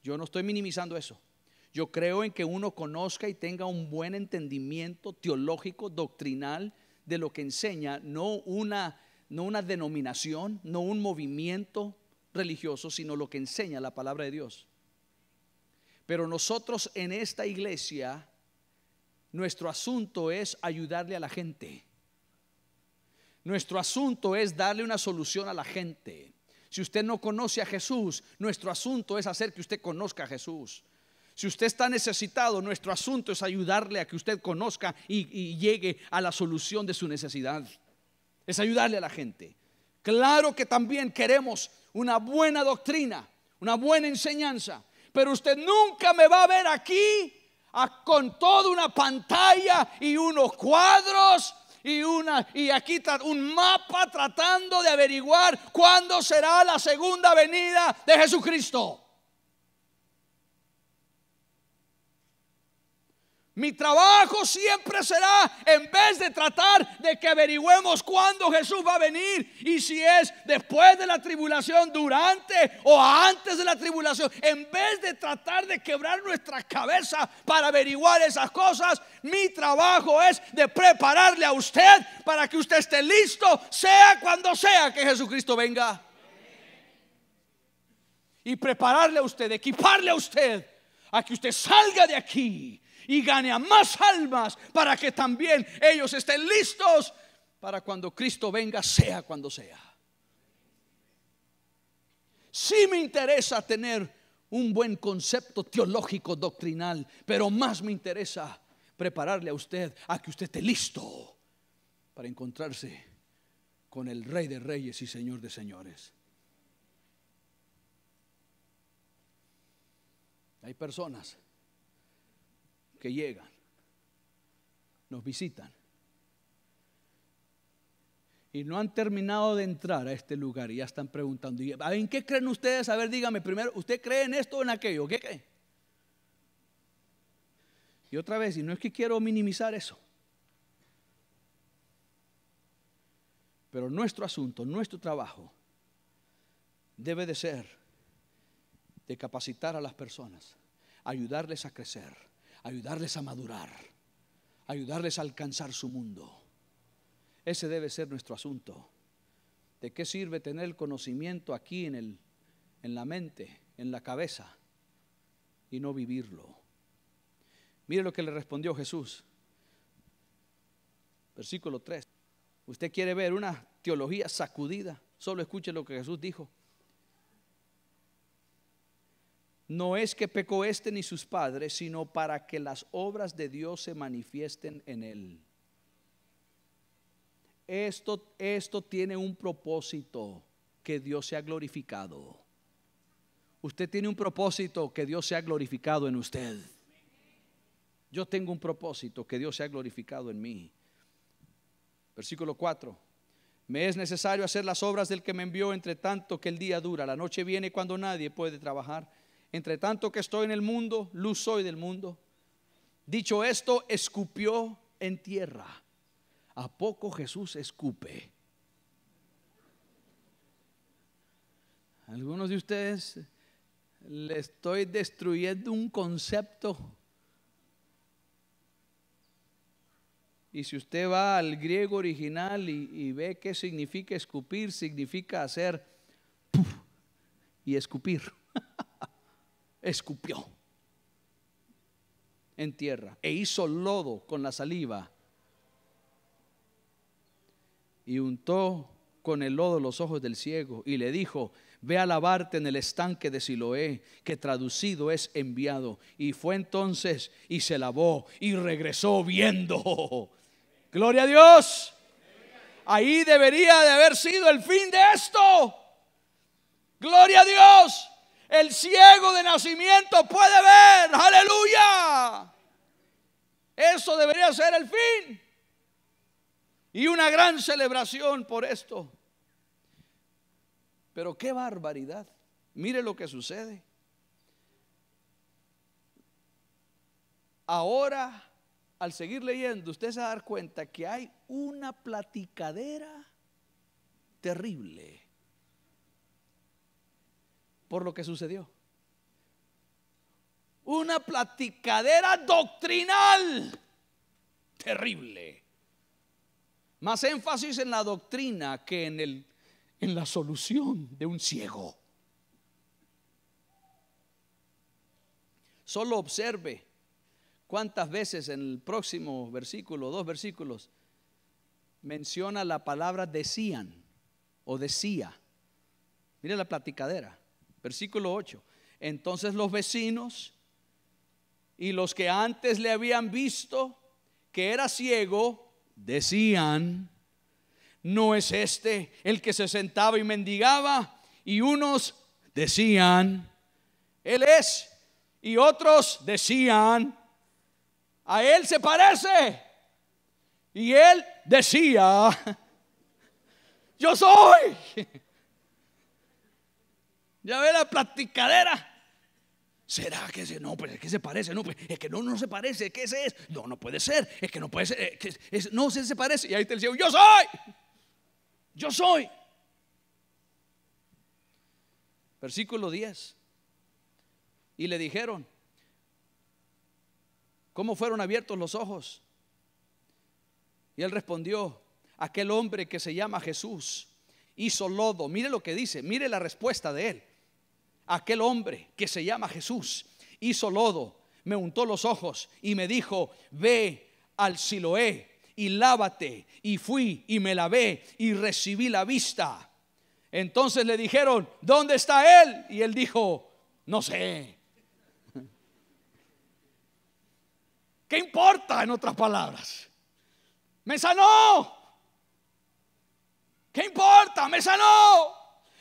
Yo no estoy minimizando eso. Yo creo en que uno conozca y tenga un buen entendimiento teológico, doctrinal de lo que enseña, no una denominación, no un movimiento religioso, sino lo que enseña la palabra de Dios. Pero nosotros en esta iglesia, nuestro asunto es ayudarle a la gente. Nuestro asunto es darle una solución a la gente. Si usted no conoce a Jesús, nuestro asunto es hacer que usted conozca a Jesús. Si usted está necesitado, nuestro asunto es ayudarle a que usted conozca y llegue a la solución de su necesidad. Es ayudarle a la gente. Claro que también queremos una buena doctrina, una buena enseñanza, pero usted nunca me va a ver aquí con toda una pantalla y unos cuadros y aquí un mapa tratando de averiguar cuándo será la segunda venida de Jesucristo. Mi trabajo siempre será, en vez de tratar de que averigüemos cuándo Jesús va a venir y si es después de la tribulación, durante o antes de la tribulación, en vez de tratar de quebrar nuestras cabezas para averiguar esas cosas, mi trabajo es de prepararle a usted para que usted esté listo, sea cuando sea que Jesucristo venga. Y prepararle a usted, equiparle a usted, a que usted salga de aquí y gane a más almas, para que también ellos estén listos para cuando Cristo venga, sea cuando sea. Sí me interesa tener un buen concepto teológico doctrinal, pero más me interesa prepararle a usted a que usted esté listo para encontrarse con el Rey de Reyes y Señor de Señores. Hay personas que llegan, nos visitan y no han terminado de entrar a este lugar y ya están preguntando: ¿en qué creen ustedes? A ver, dígame primero, ¿usted cree en esto o en aquello? ¿Qué cree? Y otra vez, y no es que quiero minimizar eso, pero nuestro asunto, nuestro trabajo debe de ser de capacitar a las personas, ayudarles a crecer, ayudarles a madurar, ayudarles a alcanzar su mundo. Ese debe ser nuestro asunto. ¿De qué sirve tener el conocimiento aquí en la mente, en la cabeza, y no vivirlo? Mire lo que le respondió Jesús. Versículo 3. Usted quiere ver una teología sacudida, solo escuche lo que Jesús dijo. No es que pecó este ni sus padres, sino para que las obras de Dios se manifiesten en él. Esto tiene un propósito: que Dios sea glorificado. Usted tiene un propósito: que Dios sea glorificado en usted. Yo tengo un propósito: que Dios sea glorificado en mí. Versículo 4. Me es necesario hacer las obras del que me envió, entre tanto que el día dura. La noche viene cuando nadie puede trabajar. Entre tanto que estoy en el mundo, luz soy del mundo. Dicho esto, escupió en tierra. ¿A poco Jesús escupe? Algunos de ustedes le estoy destruyendo un concepto. Y si usted va al griego original y ve qué significa escupir, significa hacer ¡puf! Y escupir. Escupió en tierra e hizo lodo con la saliva y untó con el lodo los ojos del ciego y le dijo: ve a lavarte en el estanque de Siloé, que traducido es enviado. Y fue entonces y se lavó y regresó viendo. Gloria a Dios. Ahí debería de haber sido el fin de esto. Gloria a Dios. El ciego de nacimiento puede ver. Aleluya. Eso debería ser el fin. Y una gran celebración por esto. Pero qué barbaridad. Mire lo que sucede. Ahora, al seguir leyendo, usted se va a dar cuenta que hay una platicadera terrible por lo que sucedió. Una platicadera doctrinal terrible. Más énfasis en la doctrina que en la solución de un ciego. Solo observe cuántas veces en el próximo versículo, 2 versículos, menciona la palabra decían o decía. Mire la platicadera. Versículo 8. Entonces los vecinos y los que antes le habían visto que era ciego decían: ¿no es este el que se sentaba y mendigaba? Y unos decían: él es. Y otros decían: a él se parece. Y él decía: yo soy. Ya ve la platicadera. ¿Será que no? Pues es que se parece. No, pues es que no se parece. ¿Qué es? No puede ser. Es que no puede ser. No se parece. Y ahí está el ciego: yo soy. Yo soy. Versículo 10. Y le dijeron: ¿cómo fueron abiertos los ojos? Y él respondió: aquel hombre que se llama Jesús hizo lodo. Mire lo que dice, mire la respuesta de él. Aquel hombre que se llama Jesús hizo lodo, me untó los ojos y me dijo: ve al Siloé y lávate. Y fui y me lavé y recibí la vista. Entonces le dijeron: ¿dónde está él? Y él dijo: no sé. ¿Qué importa, en otras palabras? Me sanó. ¿Qué importa? Me sanó.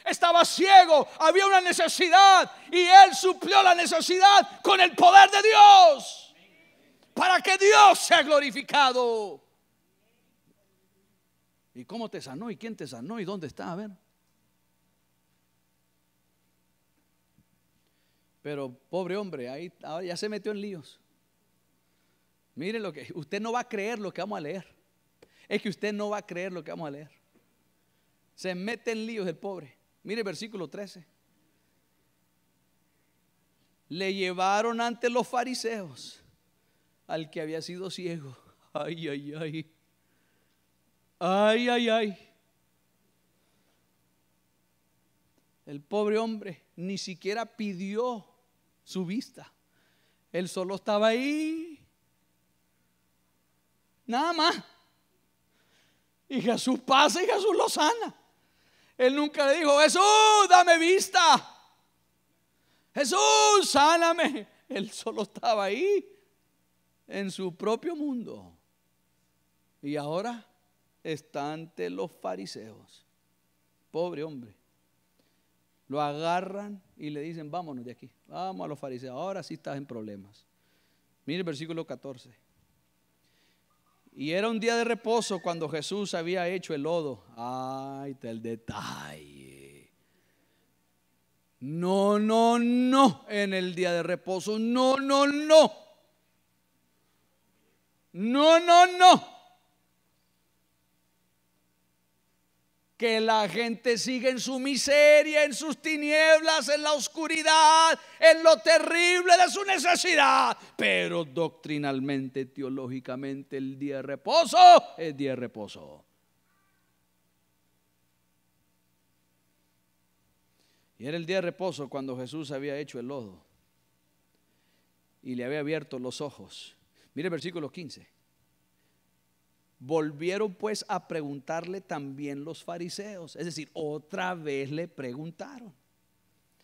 Estaba ciego, había una necesidad y Él suplió la necesidad con el poder de Dios, para que Dios sea glorificado. ¿Y cómo te sanó? ¿Y quién te sanó? ¿Y dónde está? A ver. Pero pobre hombre, ahí ahora ya se metió en líos. Mire lo que usted no va a creer lo que vamos a leer. Es que usted no va a creer lo que vamos a leer. Se mete en líos el pobre. Mire el versículo 13. Le llevaron ante los fariseos al que había sido ciego. Ay, ay, ay. Ay, ay, ay. El pobre hombre ni siquiera pidió su vista. Él solo estaba ahí. Nada más. Y Jesús pasa y Jesús lo sana. Él nunca le dijo: Jesús, dame vista. Jesús, sáname. Él solo estaba ahí en su propio mundo. Y ahora está ante los fariseos. Pobre hombre. Lo agarran y le dicen: vámonos de aquí. Vamos a los fariseos. Ahora sí estás en problemas. Mire el versículo 14. Y era un día de reposo cuando Jesús había hecho el lodo. Ay, está el detalle. No, no, no. En el día de reposo. No, no, no. No, no, no. Que la gente sigue en su miseria, en sus tinieblas, en la oscuridad, en lo terrible de su necesidad. Pero doctrinalmente, teológicamente, el día de reposo es día de reposo. Y era el día de reposo cuando Jesús había hecho el lodo y le había abierto los ojos. Mire el versículo 15. Volvieron pues a preguntarle también los fariseos. Es decir, otra vez le preguntaron.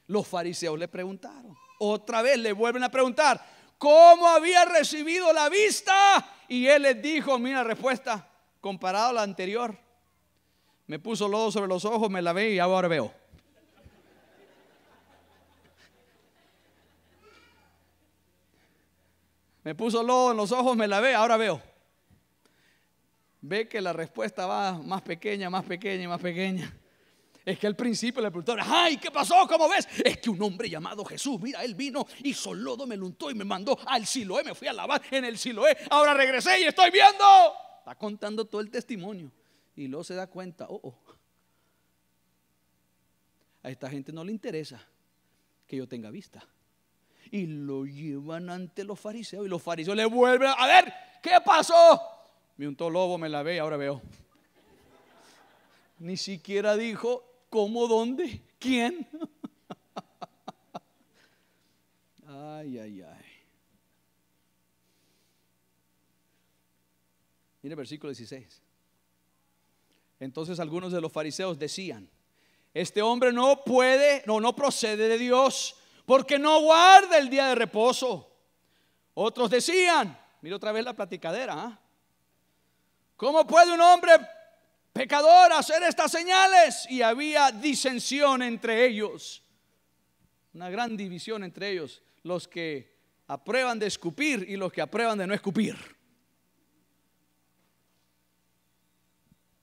Los fariseos le preguntaron. Otra vez le vuelven a preguntar cómo había recibido la vista. Y él les dijo: mira, respuesta comparado a la anterior. Me puso lodo sobre los ojos, me lavé y ahora veo. Me puso lodo en los ojos, me lavé, ahora veo. Ve que la respuesta va más pequeña, más pequeña y más pequeña. Es que al principio le preguntaron: ay, ¿qué pasó? ¿Cómo ves? Es que un hombre llamado Jesús, mira, él vino, hizo lodo, me lo untó y me mandó al Siloé. Me fui a lavar en el Siloé. Ahora regresé y estoy viendo. Está contando todo el testimonio. Y luego se da cuenta: a esta gente no le interesa que yo tenga vista. Y lo llevan ante los fariseos. Y los fariseos le vuelven a ver, ¿qué pasó? Me untó lobo, me lavé y ahora veo. Ni siquiera dijo cómo, dónde, quién. Ay, ay, ay. Mire el versículo 16. Entonces algunos de los fariseos decían: este hombre no procede de Dios, porque no guarda el día de reposo. Otros decían, mire otra vez la platicadera, ¿cómo puede un hombre pecador hacer estas señales? Y había disensión entre ellos, una gran división entre ellos, los que aprueban de escupir y los que aprueban de no escupir.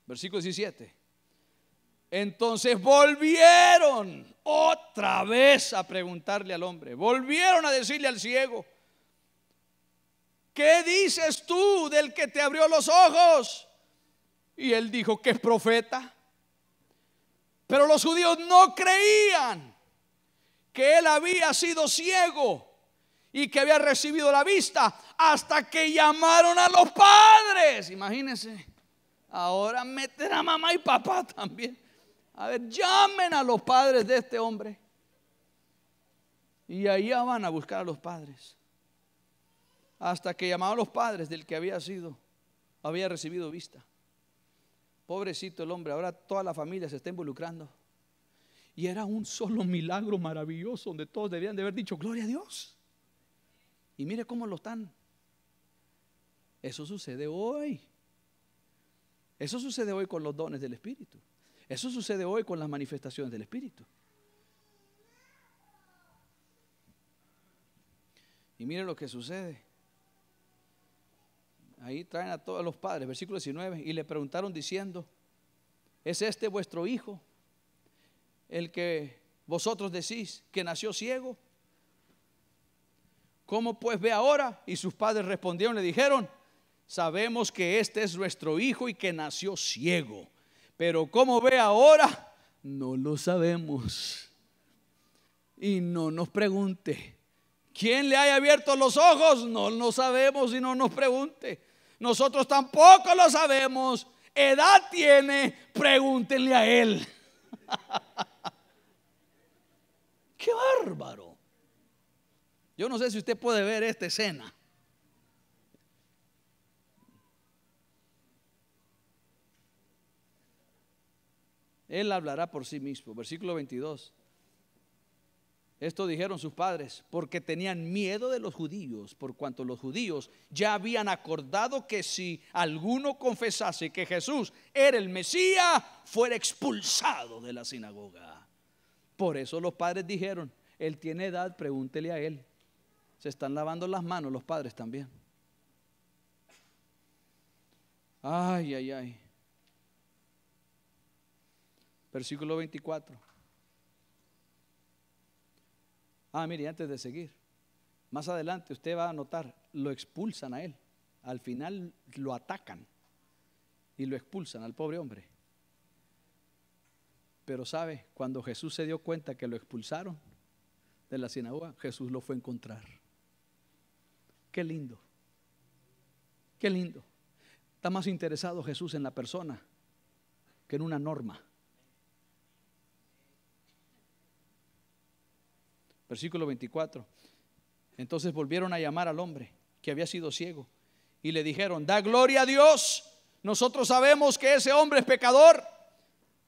Versículo 17. Entonces volvieron otra vez a preguntarle al hombre, volvieron a decirle al ciego: ¿qué dices tú del que te abrió los ojos? Y él dijo que es profeta. Pero los judíos no creían que él había sido ciego y que había recibido la vista hasta que llamaron a los padres. Imagínense, ahora meten a mamá y papá también. A ver, llamen a los padres de este hombre. Y allá van a buscar a los padres. Hasta que llamaron a los padres del que había recibido vista. Pobrecito el hombre, ahora toda la familia se está involucrando. Y era un solo milagro maravilloso donde todos debían de haber dicho gloria a Dios. Y mire cómo lo están Eso sucede hoy. Eso sucede hoy con los dones del Espíritu. Eso sucede hoy con las manifestaciones del Espíritu. Y mire lo que sucede. Ahí traen a todos los padres, versículo 19, y le preguntaron diciendo: ¿es este vuestro hijo, el que vosotros decís que nació ciego? ¿Cómo pues ve ahora? Y sus padres respondieron, le dijeron: sabemos que este es nuestro hijo y que nació ciego, pero ¿cómo ve ahora? No lo sabemos. Y no nos pregunte. ¿Quién le haya abierto los ojos? No lo sabemos y no nos pregunte. Nosotros tampoco lo sabemos. Edad tiene, pregúntenle a él. ¡Qué bárbaro! Yo no sé si usted puede ver esta escena. Él hablará por sí mismo. Versículo 22. Esto dijeron sus padres porque tenían miedo de los judíos, por cuanto los judíos ya habían acordado que si alguno confesase que Jesús era el Mesías, fuera expulsado de la sinagoga. Por eso los padres dijeron: él tiene edad, pregúntele a él. Se están lavando las manos los padres también. Ay, ay, ay. Versículo 24. Mire, antes de seguir, más adelante usted va a notar, lo expulsan a él. Al final lo atacan y lo expulsan al pobre hombre. Pero sabe, cuando Jesús se dio cuenta que lo expulsaron de la sinagoga, Jesús lo fue a encontrar. Qué lindo, qué lindo. Está más interesado Jesús en la persona que en una norma. Versículo 24. Entonces volvieron a llamar al hombre que había sido ciego y le dijeron: da gloria a Dios, nosotros sabemos que ese hombre es pecador.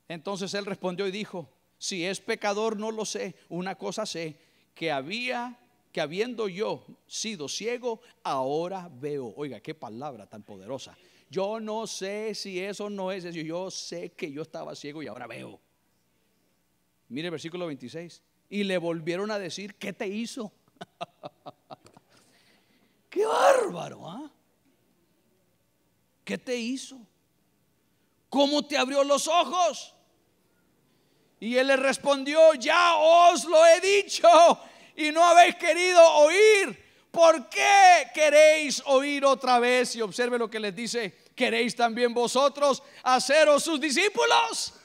Entonces él respondió y dijo: si es pecador no lo sé, una cosa sé, que habiendo yo sido ciego, ahora veo. Oiga, qué palabra tan poderosa. Yo no sé si eso no es eso. Yo sé que yo estaba ciego y ahora veo. Mire el versículo 26. Y le volvieron a decir: ¿qué te hizo? ¡Qué bárbaro! ¿Ah? ¿Qué te hizo? ¿Cómo te abrió los ojos? Y él le respondió: ya os lo he dicho y no habéis querido oír. ¿Por qué queréis oír otra vez? Y observe lo que les dice: ¿queréis también vosotros haceros sus discípulos?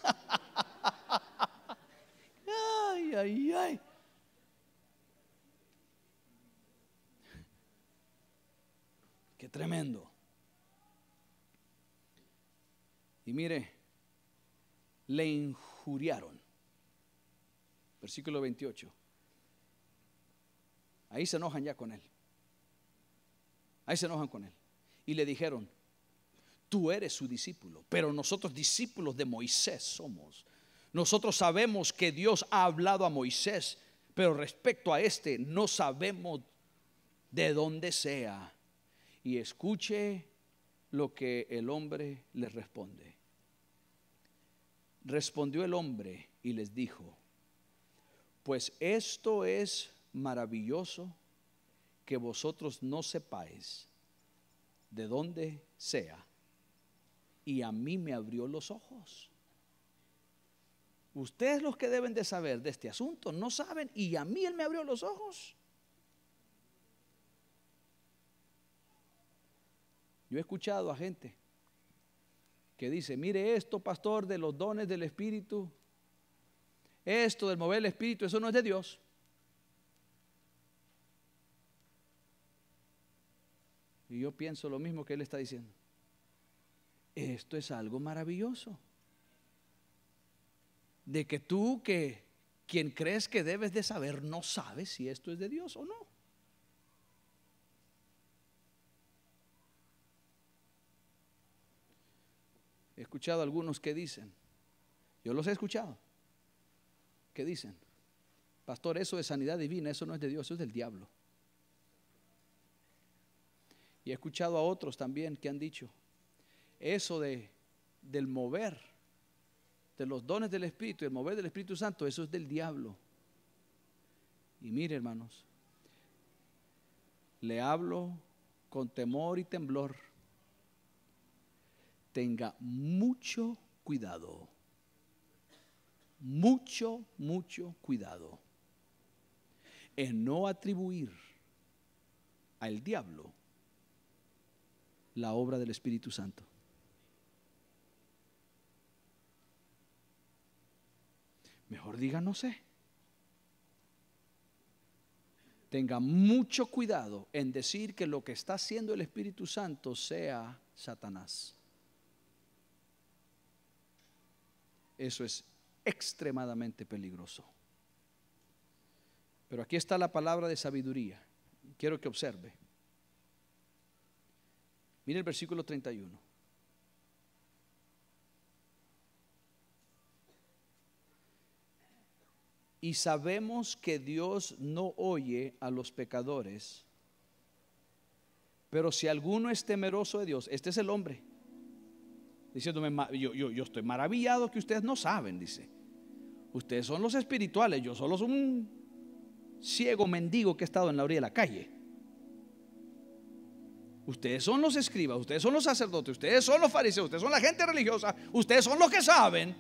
Ay, ay, ay. Qué tremendo. Y mire, le injuriaron. Versículo 28. Ahí se enojan ya con él. Ahí se enojan con él. Y le dijeron: tú eres su discípulo, pero nosotros discípulos de Moisés somos. Nosotros sabemos que Dios ha hablado a Moisés, pero respecto a este no sabemos de dónde sea. Y escuche lo que el hombre le responde. Respondió el hombre y les dijo: pues esto es maravilloso, que vosotros no sepáis de dónde sea, y a mí me abrió los ojos. Ustedes los que deben de saber de este asunto no saben, y a mí él me abrió los ojos. Yo he escuchado a gente que dice: mire, esto, pastor, de los dones del Espíritu, esto del mover el Espíritu, eso no es de Dios. Y yo pienso lo mismo que él está diciendo. Esto es algo maravilloso. De que tú, que quien crees que debes de saber, no sabes si esto es de Dios o no. He escuchado a algunos que dicen, yo los he escuchado, que dicen: pastor, eso de sanidad divina, eso no es de Dios, eso es del diablo. Y he escuchado a otros también que han dicho, eso del mover, de los dones del Espíritu, el mover del Espíritu Santo, eso es del diablo. Y mire, hermanos, le hablo con temor y temblor. Tenga mucho cuidado, mucho cuidado en no atribuir al diablo la obra del Espíritu Santo. Mejor diga no sé. Tenga mucho cuidado en decir que lo que está haciendo el Espíritu Santo sea Satanás. Eso es extremadamente peligroso. Pero aquí está la palabra de sabiduría. Quiero que observe. Mire el versículo 31. Y sabemos que Dios no oye a los pecadores, pero si alguno es temeroso de Dios, este es el hombre, diciéndome, yo estoy maravillado que ustedes no saben, dice. Ustedes son los espirituales, yo solo soy un ciego mendigo que ha estado en la orilla de la calle. Ustedes son los escribas, ustedes son los sacerdotes, ustedes son los fariseos, ustedes son la gente religiosa, ustedes son los que saben.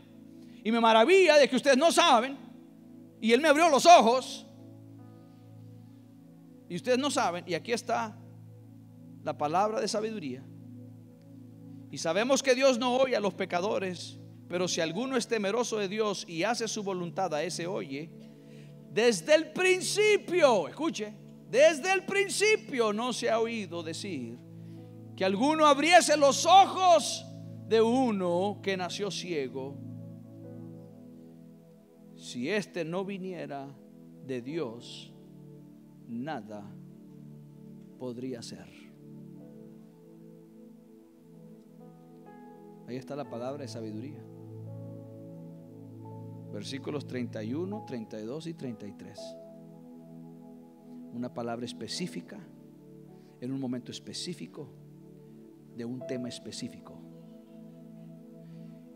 Y me maravilla de que ustedes no saben. Y Él me abrió los ojos. Y ustedes no saben. Y aquí está la palabra de sabiduría. Y sabemos que Dios no oye a los pecadores, pero si alguno es temeroso de Dios y hace su voluntad, a ese oye. Desde el principio, escuche, desde el principio no se ha oído decir que alguno abriese los ojos de uno que nació ciego, si éste no viniera de Dios, nada podría ser. Ahí está la palabra de sabiduría. Versículos 31, 32 y 33. Una palabra específica, en un momento específico, de un tema específico.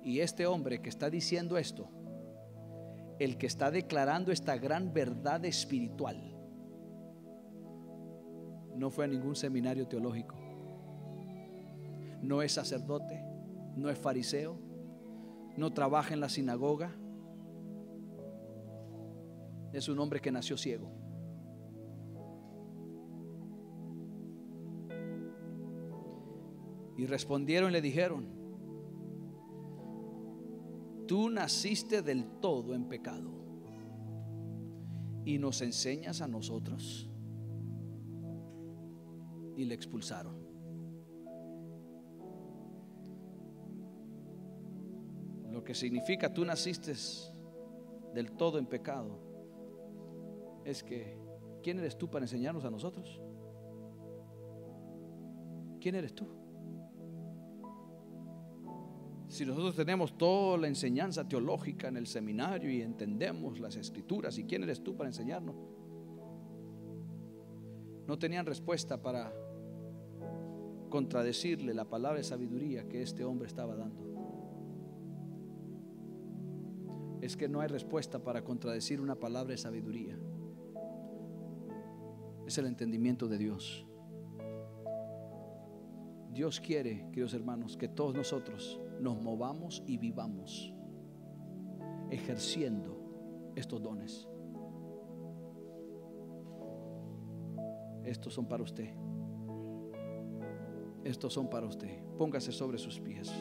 Y este hombre que está diciendo esto, el que está declarando esta gran verdad espiritual, no fue a ningún seminario teológico, no es sacerdote, no es fariseo, no trabaja en la sinagoga. Es un hombre que nació ciego. Y respondieron y le dijeron: tú naciste del todo en pecado y nos enseñas a nosotros. Y le expulsaron. Lo que significa tú naciste del todo en pecado es que ¿quién eres tú para enseñarnos a nosotros? ¿Quién eres tú? Si nosotros tenemos toda la enseñanza teológica en el seminario y entendemos las escrituras, ¿y quién eres tú para enseñarnos? No tenían respuesta para contradecirle la palabra de sabiduría que este hombre estaba dando. Es que no hay respuesta para contradecir una palabra de sabiduría. Es el entendimiento de Dios. Dios quiere, queridos hermanos, que todos nosotros nos movamos y vivamos ejerciendo estos dones. Estos son para usted. Estos son para usted. Póngase sobre sus pies.